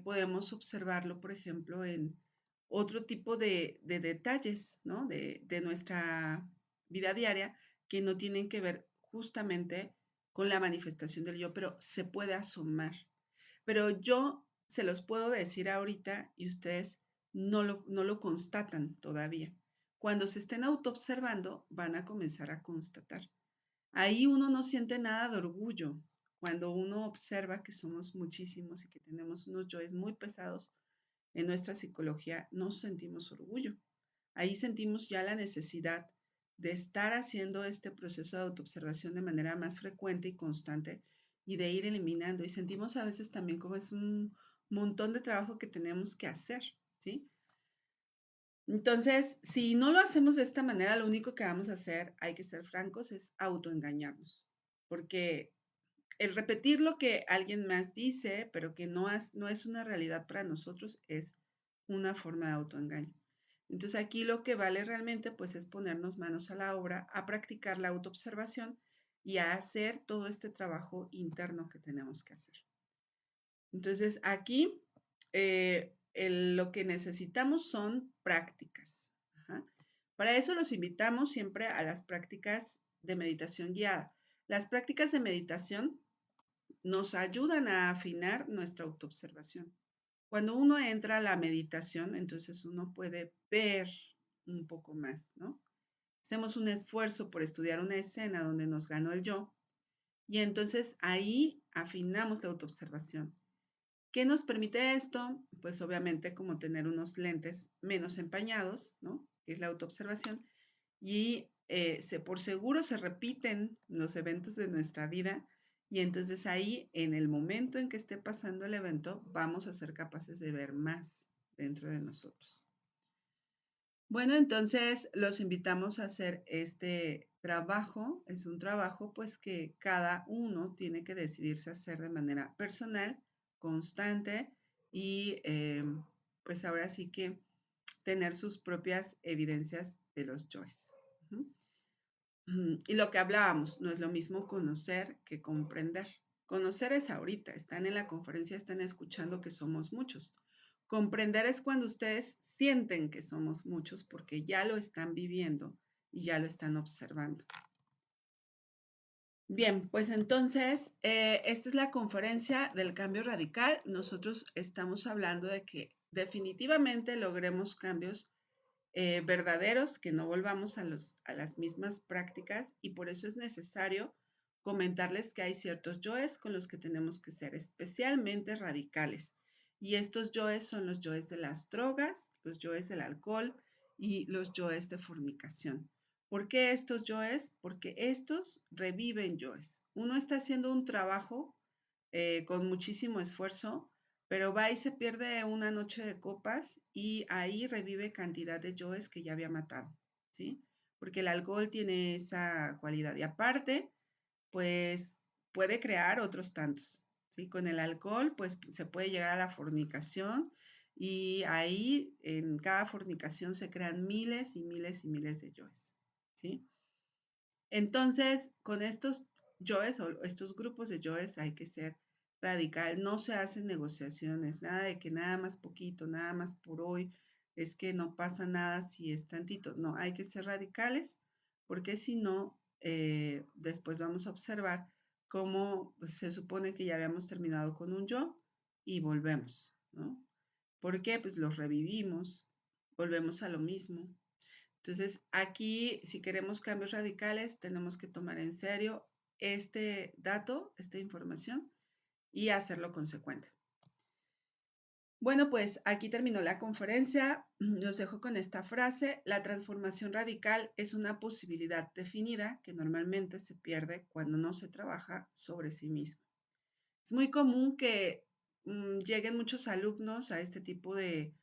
podemos observarlo, por ejemplo, en otro tipo de detalles, ¿no? De nuestra vida diaria que no tienen que ver justamente con la manifestación del yo, pero se puede asomar. Pero yo se los puedo decir ahorita y ustedes no lo constatan todavía. Cuando se estén autoobservando, van a comenzar a constatar. Ahí uno no siente nada de orgullo. Cuando uno observa que somos muchísimos y que tenemos unos yoes muy pesados en nuestra psicología, no sentimos orgullo. Ahí sentimos ya la necesidad de estar haciendo este proceso de autoobservación de manera más frecuente y constante y de ir eliminando. Y sentimos a veces también como es un montón de trabajo que tenemos que hacer, ¿sí? Entonces, si no lo hacemos de esta manera, lo único que vamos a hacer, hay que ser francos, es autoengañarnos. Porque el repetir lo que alguien más dice, pero que no es una realidad para nosotros, es una forma de autoengaño. Entonces aquí lo que vale realmente pues es ponernos manos a la obra, a practicar la autoobservación y a hacer todo este trabajo interno que tenemos que hacer. Entonces aquí lo que necesitamos son prácticas. Ajá. Para eso los invitamos siempre a las prácticas de meditación guiada. Las prácticas de meditación nos ayudan a afinar nuestra autoobservación. Cuando uno entra a la meditación, entonces uno puede ver un poco más, ¿no? Hacemos un esfuerzo por estudiar una escena donde nos ganó el yo y entonces ahí afinamos la autoobservación. ¿Qué nos permite esto? Pues obviamente como tener unos lentes menos empañados, ¿no? Que es la autoobservación y por seguro se repiten los eventos de nuestra vida y entonces ahí, en el momento en que esté pasando el evento, vamos a ser capaces de ver más dentro de nosotros. Bueno, entonces los invitamos a hacer este trabajo. Es un trabajo pues que cada uno tiene que decidirse a hacer de manera personal, constante y pues ahora sí que tener sus propias evidencias de los yoes. Y lo que hablábamos, no es lo mismo conocer que comprender. Conocer es ahorita, están en la conferencia, están escuchando que somos muchos. Comprender es cuando ustedes sienten que somos muchos porque ya lo están viviendo y ya lo están observando. Bien, pues entonces, esta es la conferencia del cambio radical. Nosotros estamos hablando de que definitivamente logremos cambios verdaderos, que no volvamos a las mismas prácticas y por eso es necesario comentarles que hay ciertos yoes con los que tenemos que ser especialmente radicales. Y estos yoes son los yoes de las drogas, los yoes del alcohol y los yoes de fornicación. ¿Por qué estos yoes? Porque estos reviven yoes. Uno está haciendo un trabajo con muchísimo esfuerzo, pero va y se pierde una noche de copas y ahí revive cantidad de yoes que ya había matado, ¿sí? Porque el alcohol tiene esa cualidad. Y aparte, pues puede crear otros tantos, ¿sí? Con el alcohol, pues se puede llegar a la fornicación y ahí en cada fornicación se crean miles y miles y miles de yoes, ¿sí? Entonces, con estos yoes o estos grupos de yoes hay que ser radical, no se hacen negociaciones, nada de que nada más poquito, nada más por hoy, es que no pasa nada si es tantito, no, hay que ser radicales porque si no, después vamos a observar cómo pues, se supone que ya habíamos terminado con un yo y volvemos, ¿no? ¿Por qué? Pues los revivimos, volvemos a lo mismo, entonces, aquí, si queremos cambios radicales, tenemos que tomar en serio este dato, esta información y hacerlo consecuente. Bueno, pues aquí terminó la conferencia. Los dejo con esta frase. La transformación radical es una posibilidad definida que normalmente se pierde cuando no se trabaja sobre sí mismo. Es muy común que lleguen muchos alumnos a este tipo de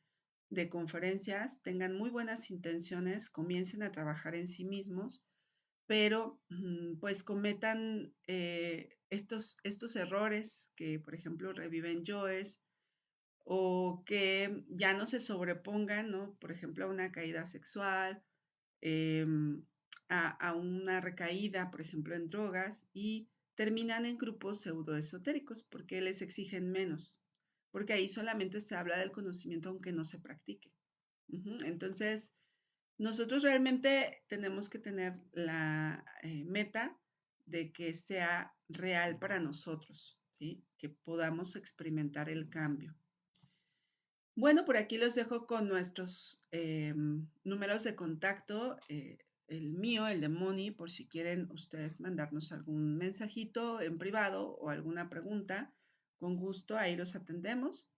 conferencias, tengan muy buenas intenciones, comiencen a trabajar en sí mismos, pero pues cometan estos errores que, por ejemplo, reviven yoes o que ya no se sobrepongan, ¿no? Por ejemplo, a una caída sexual, a una recaída, por ejemplo, en drogas y terminan en grupos pseudoesotéricos porque les exigen menos, porque ahí solamente se habla del conocimiento aunque no se practique. Entonces, nosotros realmente tenemos que tener la meta de que sea real para nosotros, ¿sí? Que podamos experimentar el cambio. Bueno, por aquí los dejo con nuestros números de contacto, el mío, el de Moni, por si quieren ustedes mandarnos algún mensajito en privado o alguna pregunta, con gusto ahí los atendemos.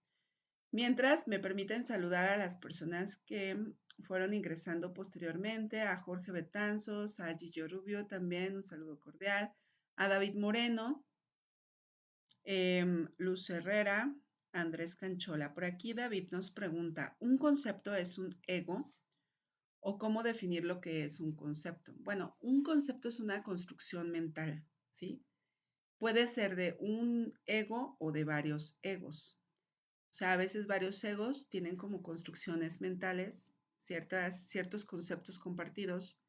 Mientras, me permiten saludar a las personas que fueron ingresando posteriormente, a Jorge Betanzos, a Gillo Rubio también, un saludo cordial, a David Moreno, Luz Herrera, Andrés Canchola. Por aquí David nos pregunta, ¿un concepto es un ego? ¿O cómo definir lo que es un concepto? Bueno, un concepto es una construcción mental, ¿sí? Puede ser de un ego o de varios egos. O sea, a veces varios egos tienen como construcciones mentales, ciertos conceptos compartidos.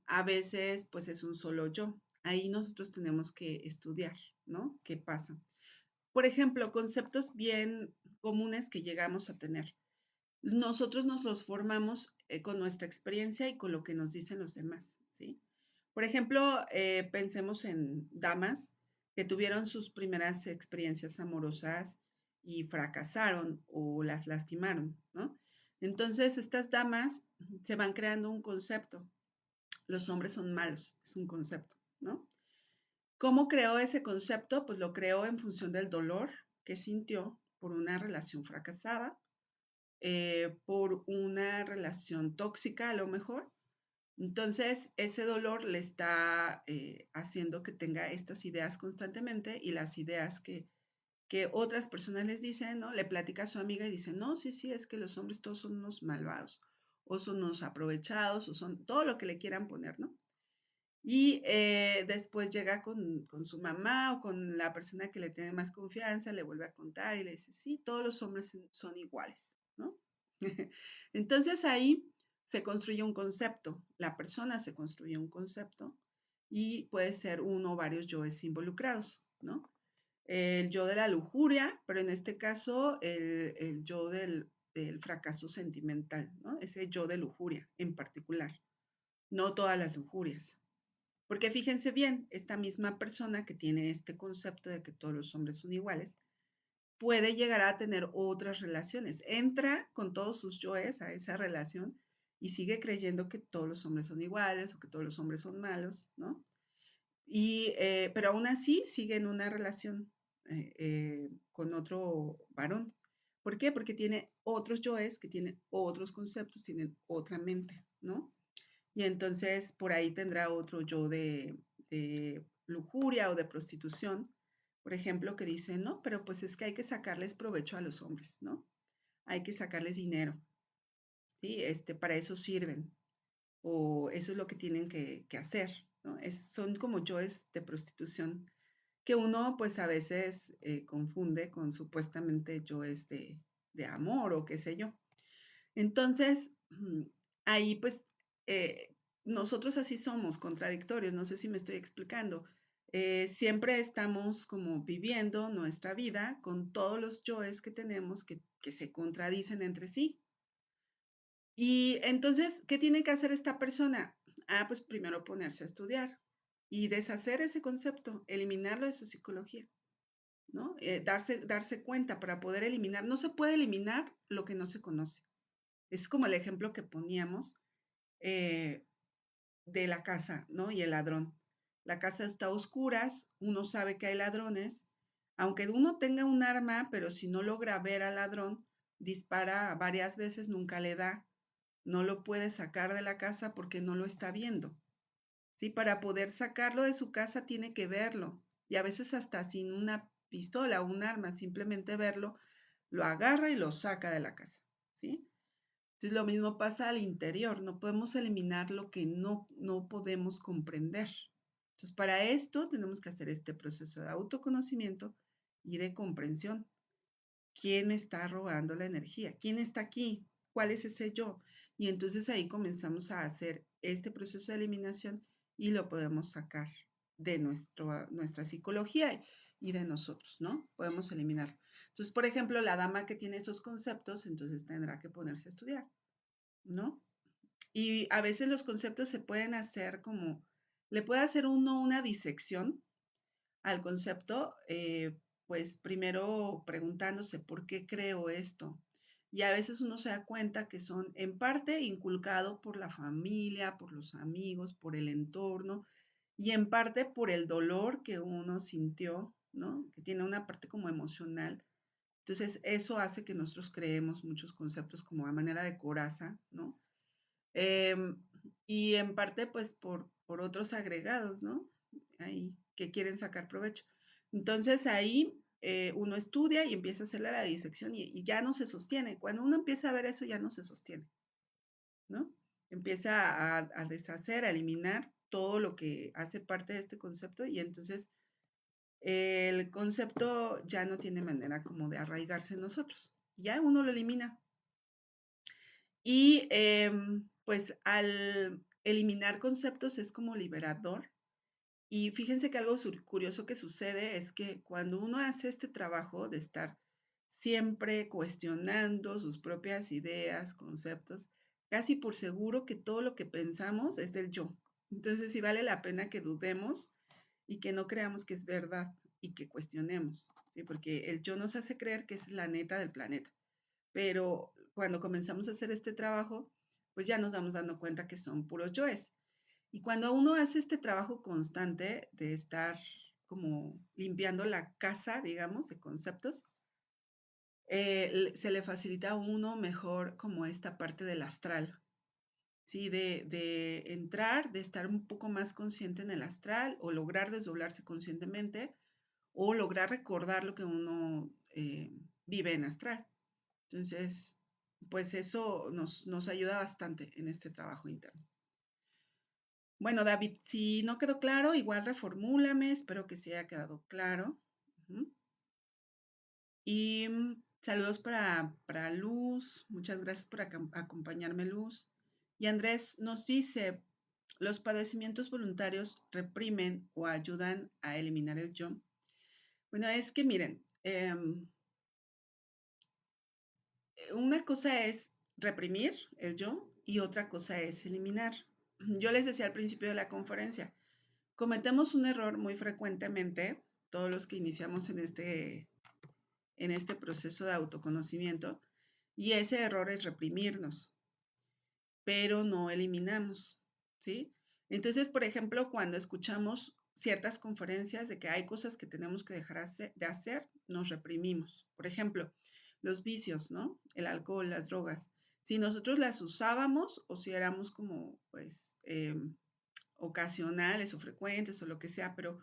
A veces, pues es un solo yo. Ahí nosotros tenemos que estudiar, ¿no? ¿Qué pasa? Por ejemplo, conceptos bien comunes que llegamos a tener. Nosotros nos los formamos con nuestra experiencia y con lo que nos dicen los demás, ¿sí? Por ejemplo, pensemos en damas que tuvieron sus primeras experiencias amorosas y fracasaron o las lastimaron, ¿no? Entonces, estas damas se van creando un concepto. Los hombres son malos, es un concepto, ¿no? ¿Cómo creó ese concepto? Pues lo creó en función del dolor que sintió por una relación fracasada, por una relación tóxica a lo mejor. Entonces, ese dolor le está haciendo que tenga estas ideas constantemente y las ideas que otras personas les dicen, ¿no? Le platica a su amiga y dice, no, sí, sí, es que los hombres todos son unos malvados, o son unos aprovechados, o son todo lo que le quieran poner, ¿no? Y después llega con su mamá o con la persona que le tiene más confianza, le vuelve a contar y le dice, sí, todos los hombres son iguales, ¿no? Entonces ahí se construye un concepto, la persona se construye un concepto y puede ser uno o varios yoes involucrados, ¿no? El yo de la lujuria, pero en este caso el yo del fracaso sentimental, ¿no? Ese yo de lujuria en particular, no todas las lujurias. Porque fíjense bien, esta misma persona que tiene este concepto de que todos los hombres son iguales, puede llegar a tener otras relaciones. Entra con todos sus yoes a esa relación y sigue creyendo que todos los hombres son iguales o que todos los hombres son malos, ¿no? Pero aún así sigue en una relación con otro varón. ¿Por qué? Porque tiene otros yoes que tienen otros conceptos, tienen otra mente, ¿no? Y entonces por ahí tendrá otro yo de lujuria o de prostitución, por ejemplo, que dicen, no, pero pues es que hay que sacarles provecho a los hombres, ¿no? Hay que sacarles dinero, ¿sí? Para eso sirven, o eso es lo que tienen que hacer, ¿no? Son como yoes de prostitución que uno pues a veces confunde con supuestamente yoes de amor o qué sé yo. Entonces, ahí pues nosotros así somos contradictorios, no sé si me estoy explicando. Siempre estamos como viviendo nuestra vida con todos los yoes que tenemos que se contradicen entre sí. Y entonces, ¿qué tiene que hacer esta persona? Ah, pues primero ponerse a estudiar y deshacer ese concepto, eliminarlo de su psicología, ¿no? Darse cuenta para poder eliminar. No se puede eliminar lo que no se conoce. Es como el ejemplo que poníamos eh, de la casa, ¿no? Y el ladrón. La casa está a oscuras, uno sabe que hay ladrones, aunque uno tenga un arma, pero si no logra ver al ladrón, dispara varias veces, nunca le da, no lo puede sacar de la casa porque no lo está viendo. ¿Sí? Para poder sacarlo de su casa tiene que verlo, y a veces hasta sin una pistola o un arma, simplemente verlo, lo agarra y lo saca de la casa, ¿sí? Entonces lo mismo pasa al interior, no podemos eliminar lo que no podemos comprender. Entonces para esto tenemos que hacer este proceso de autoconocimiento y de comprensión. ¿Quién me está robando la energía? ¿Quién está aquí? ¿Cuál es ese yo? Y entonces ahí comenzamos a hacer este proceso de eliminación y lo podemos sacar de nuestra psicología y de nosotros, ¿no? Podemos eliminarlo. Entonces, por ejemplo, la dama que tiene esos conceptos, entonces tendrá que ponerse a estudiar, ¿no? Y a veces los conceptos se pueden hacer como, le puede hacer uno una disección al concepto, pues primero preguntándose por qué creo esto. Y a veces uno se da cuenta que son en parte inculcado por la familia, por los amigos, por el entorno y en parte por el dolor que uno sintió, ¿no? Que tiene una parte como emocional. Entonces, eso hace que nosotros creemos muchos conceptos como a manera de coraza, ¿no? Em, y en parte, pues, por otros agregados, ¿no? Ahí, que quieren sacar provecho. Entonces, ahí uno estudia y empieza a hacerle la disección y ya no se sostiene. Cuando uno empieza a ver eso, ya no se sostiene, ¿no? Empieza a deshacer, a eliminar todo lo que hace parte de este concepto y entonces el concepto ya no tiene manera como de arraigarse en nosotros. Ya uno lo elimina. Y pues al eliminar conceptos es como liberador. Y fíjense que algo curioso que sucede es que cuando uno hace este trabajo de estar siempre cuestionando sus propias ideas, conceptos, casi por seguro que todo lo que pensamos es del yo. Entonces sí vale la pena que dudemos y que no creamos que es verdad y que cuestionemos, ¿sí? Porque el yo nos hace creer que es la neta del planeta. Pero cuando comenzamos a hacer este trabajo, pues ya nos vamos dando cuenta que son puros yoes. Y cuando uno hace este trabajo constante de estar como limpiando la casa, digamos, de conceptos, se le facilita a uno mejor como esta parte del astral, ¿sí? De entrar, de estar un poco más consciente en el astral o lograr desdoblarse conscientemente o lograr recordar lo que uno vive en astral. Entonces, pues eso nos ayuda bastante en este trabajo interno. Bueno, David, si no quedó claro, igual reformúlame, espero que se haya quedado claro. Y saludos para Luz, muchas gracias por acompañarme, Luz. Y Andrés nos dice, ¿los padecimientos voluntarios reprimen o ayudan a eliminar el yo? Bueno, es que miren, una cosa es reprimir el yo y otra cosa es eliminar. Yo les decía al principio de la conferencia, cometemos un error muy frecuentemente, todos los que iniciamos en este proceso de autoconocimiento, y ese error es reprimirnos, pero no eliminamos, ¿sí? Entonces, por ejemplo, cuando escuchamos ciertas conferencias de que hay cosas que tenemos que dejar de hacer, nos reprimimos. Por ejemplo, los vicios, ¿no? El alcohol, las drogas. Si nosotros las usábamos o si éramos como, pues, ocasionales o frecuentes o lo que sea, pero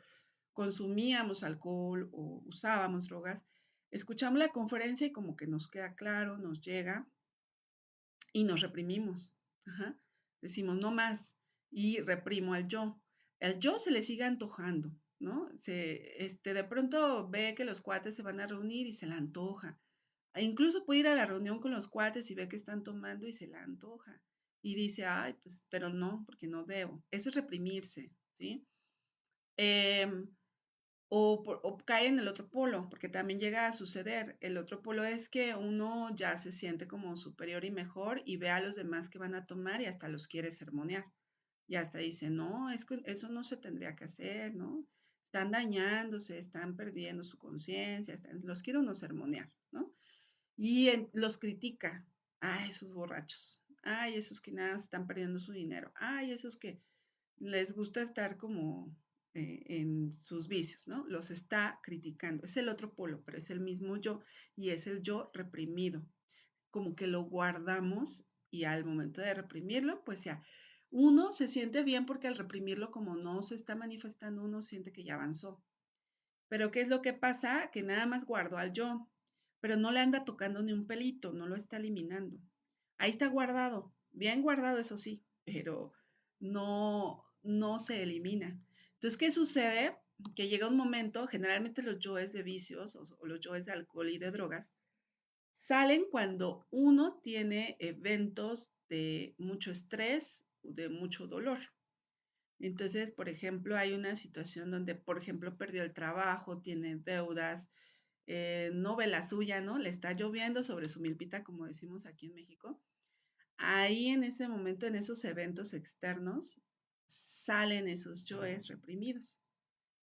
consumíamos alcohol o usábamos drogas, escuchamos la conferencia y como que nos queda claro, nos llega y nos reprimimos. Ajá. Decimos, no más, y reprimo al yo. El yo se le sigue antojando, ¿no? De pronto ve que los cuates se van a reunir y se le antoja. E incluso puede ir a la reunión con los cuates y ve que están tomando y se le antoja. Y dice, ay, pues, pero no, porque no debo. Eso es reprimirse, ¿sí? Em, o cae en el otro polo, porque también llega a suceder. El otro polo es que uno ya se siente como superior y mejor y ve a los demás que van a tomar y hasta los quiere sermonear. Y hasta dice, no, es que eso no se tendría que hacer, ¿no? Están dañándose, están perdiendo su conciencia, los quiere uno sermonear, ¿no? Y los critica. Ay, esos borrachos. Ay, esos que nada están perdiendo su dinero. Ay, esos que les gusta estar como en sus vicios, ¿no? Los está criticando. Es el otro polo, pero es el mismo yo y es el yo reprimido. Como que lo guardamos y al momento de reprimirlo, pues ya, uno se siente bien porque al reprimirlo, como no se está manifestando, uno siente que ya avanzó. Pero ¿qué es lo que pasa? Que nada más guardo al yo, pero no le anda tocando ni un pelito, no lo está eliminando. Ahí está guardado, bien guardado, eso sí, pero no se elimina. Entonces, ¿qué sucede? Que llega un momento, generalmente los yoes de vicios o los yoes de alcohol y de drogas, salen cuando uno tiene eventos de mucho estrés, de mucho dolor. Entonces, por ejemplo, hay una situación donde, por ejemplo, perdió el trabajo, tiene deudas, no ve la suya, ¿no? Le está lloviendo sobre su milpita, como decimos aquí en México. Ahí en ese momento, en esos eventos externos, salen esos yoes reprimidos.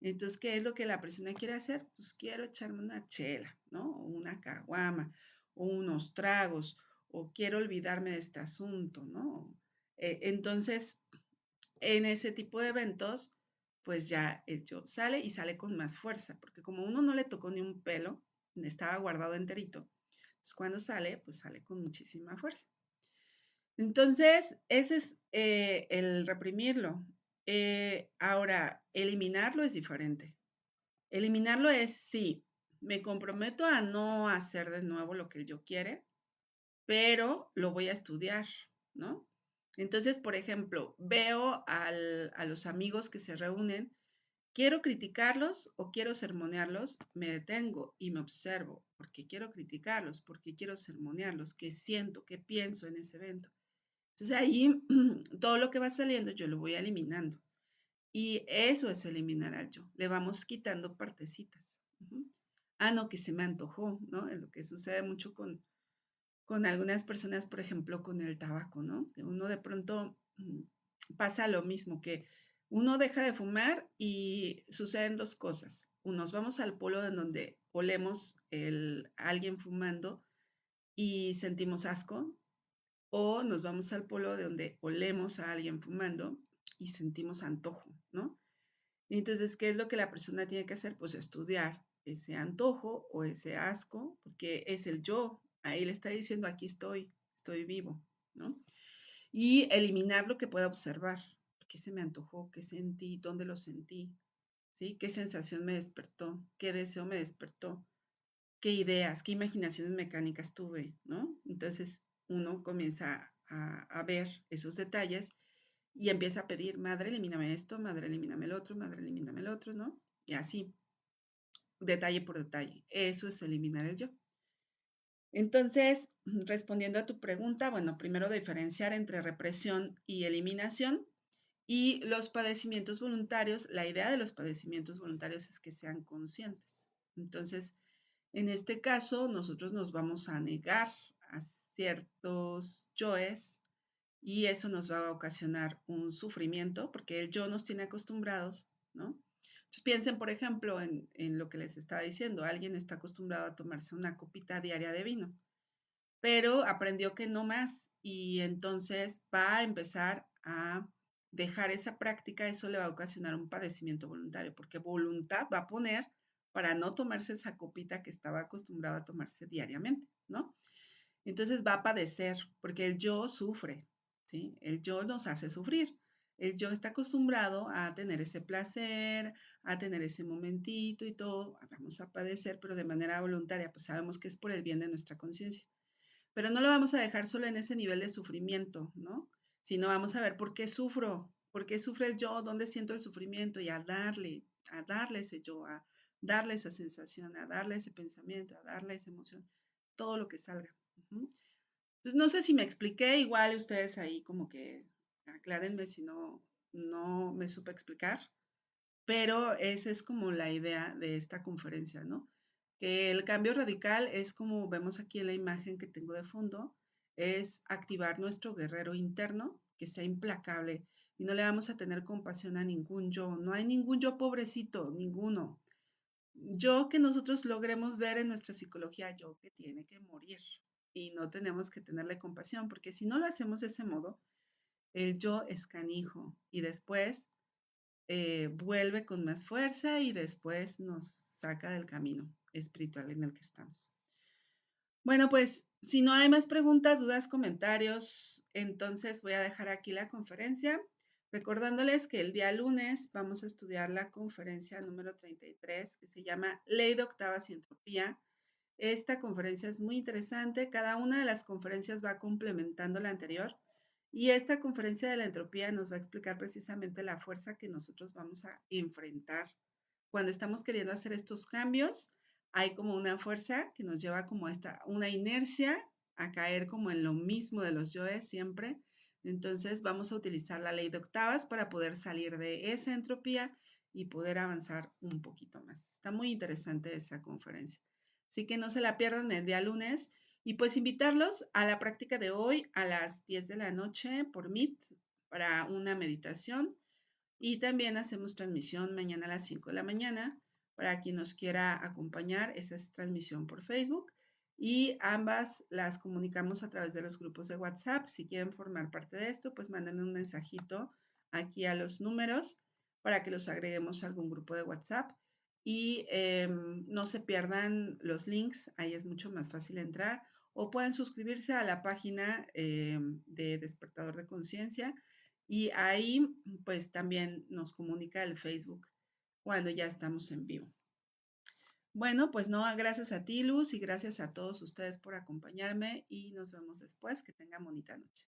Entonces, ¿qué es lo que la persona quiere hacer? Pues quiero echarme una chela, ¿no? O una caguama, o unos tragos, o quiero olvidarme de este asunto, ¿no? Entonces, en ese tipo de eventos, pues ya el yo sale y sale con más fuerza, porque como uno no le tocó ni un pelo, estaba guardado enterito, pues cuando sale, pues sale con muchísima fuerza. Entonces, ese es el reprimirlo. Ahora, eliminarlo es diferente. Eliminarlo es, sí, me comprometo a no hacer de nuevo lo que yo quiere, pero lo voy a estudiar, ¿no? Entonces, por ejemplo, veo a los amigos que se reúnen, quiero criticarlos o quiero sermonearlos, me detengo y me observo, porque quiero criticarlos, porque quiero sermonearlos, qué siento, qué pienso en ese evento. Entonces ahí todo lo que va saliendo yo lo voy eliminando. Y eso es eliminar al yo. Le vamos quitando partecitas. Ah, no, que se me antojó, ¿no? Es lo que sucede mucho con algunas personas, por ejemplo, con el tabaco, ¿no? Que uno de pronto pasa lo mismo, que uno deja de fumar y suceden dos cosas. Nos vamos al polo en donde olemos a alguien fumando y sentimos asco, o nos vamos al polo de donde olemos a alguien fumando y sentimos antojo, ¿no? Entonces, ¿qué es lo que la persona tiene que hacer? Pues estudiar ese antojo o ese asco, porque es el yo. Ahí le está diciendo, aquí estoy vivo, ¿no? Y eliminar lo que pueda observar. ¿Qué se me antojó? ¿Qué sentí? ¿Dónde lo sentí? ¿Sí? ¿Qué sensación me despertó? ¿Qué deseo me despertó? ¿Qué ideas? ¿Qué imaginaciones mecánicas tuve? ¿No? Entonces, uno comienza a ver esos detalles y empieza a pedir, madre, elimíname esto, madre, elimíname el otro, madre, elimíname el otro, ¿no? Y así, detalle por detalle. Eso es eliminar el yo. Entonces, respondiendo a tu pregunta, bueno, primero diferenciar entre represión y eliminación y los padecimientos voluntarios. La idea de los padecimientos voluntarios es que sean conscientes. Entonces, en este caso, nosotros nos vamos a negar a ciertos yoes y eso nos va a ocasionar un sufrimiento porque el yo nos tiene acostumbrados, ¿no? Entonces piensen, por ejemplo, en lo que les estaba diciendo. Alguien está acostumbrado a tomarse una copita diaria de vino, pero aprendió que no más y entonces va a empezar a dejar esa práctica. Eso le va a ocasionar un padecimiento voluntario porque voluntad va a poner para no tomarse esa copita que estaba acostumbrado a tomarse diariamente, ¿no? Entonces va a padecer porque el yo sufre, ¿sí? El yo nos hace sufrir. El yo está acostumbrado a tener ese placer, a tener ese momentito y todo, vamos a padecer, pero de manera voluntaria, pues sabemos que es por el bien de nuestra conciencia. Pero no lo vamos a dejar solo en ese nivel de sufrimiento, ¿no? Sino vamos a ver por qué sufre el yo, dónde siento el sufrimiento y a darle ese yo, a darle esa sensación, a darle ese pensamiento, a darle esa emoción, todo lo que salga. Entonces, no sé si me expliqué, igual ustedes ahí como que aclárenme si no me supe explicar, pero esa es como la idea de esta conferencia, ¿no? Que el cambio radical es como vemos aquí en la imagen que tengo de fondo, es activar nuestro guerrero interno, que sea implacable y no le vamos a tener compasión a ningún yo, no hay ningún yo pobrecito, ninguno. Yo que nosotros logremos ver en nuestra psicología, yo que tiene que morir y no tenemos que tenerle compasión, porque si no lo hacemos de ese modo, el yo es canijo y después vuelve con más fuerza y después nos saca del camino espiritual en el que estamos. Bueno, pues si no hay más preguntas, dudas, comentarios, entonces voy a dejar aquí la conferencia, recordándoles que el día lunes vamos a estudiar la conferencia número 33, que se llama Ley de Octavas y Entropía. Esta conferencia es muy interesante, cada una de las conferencias va complementando la anterior y esta conferencia de la entropía nos va a explicar precisamente la fuerza que nosotros vamos a enfrentar cuando estamos queriendo hacer estos cambios. Hay como una fuerza que nos lleva como esta, una inercia a caer como en lo mismo de los yoes siempre. Entonces vamos a utilizar la ley de octavas para poder salir de esa entropía y poder avanzar un poquito más. Está muy interesante esa conferencia. Así que no se la pierdan el día lunes. Y pues invitarlos a la práctica de hoy a las 10 de la noche por Meet para una meditación. Y también hacemos transmisión mañana a las 5 de la mañana. Para quien nos quiera acompañar, esa es transmisión por Facebook. Y ambas las comunicamos a través de los grupos de WhatsApp. Si quieren formar parte de esto, pues manden un mensajito aquí a los números para que los agreguemos a algún grupo de WhatsApp. Y no se pierdan los links, ahí es mucho más fácil entrar. O pueden suscribirse a la página de Despertador de Conciencia y ahí pues también nos comunica el Facebook cuando ya estamos en vivo. Bueno, pues no, gracias a ti, Luz, y gracias a todos ustedes por acompañarme y nos vemos después. Que tengan bonita noche.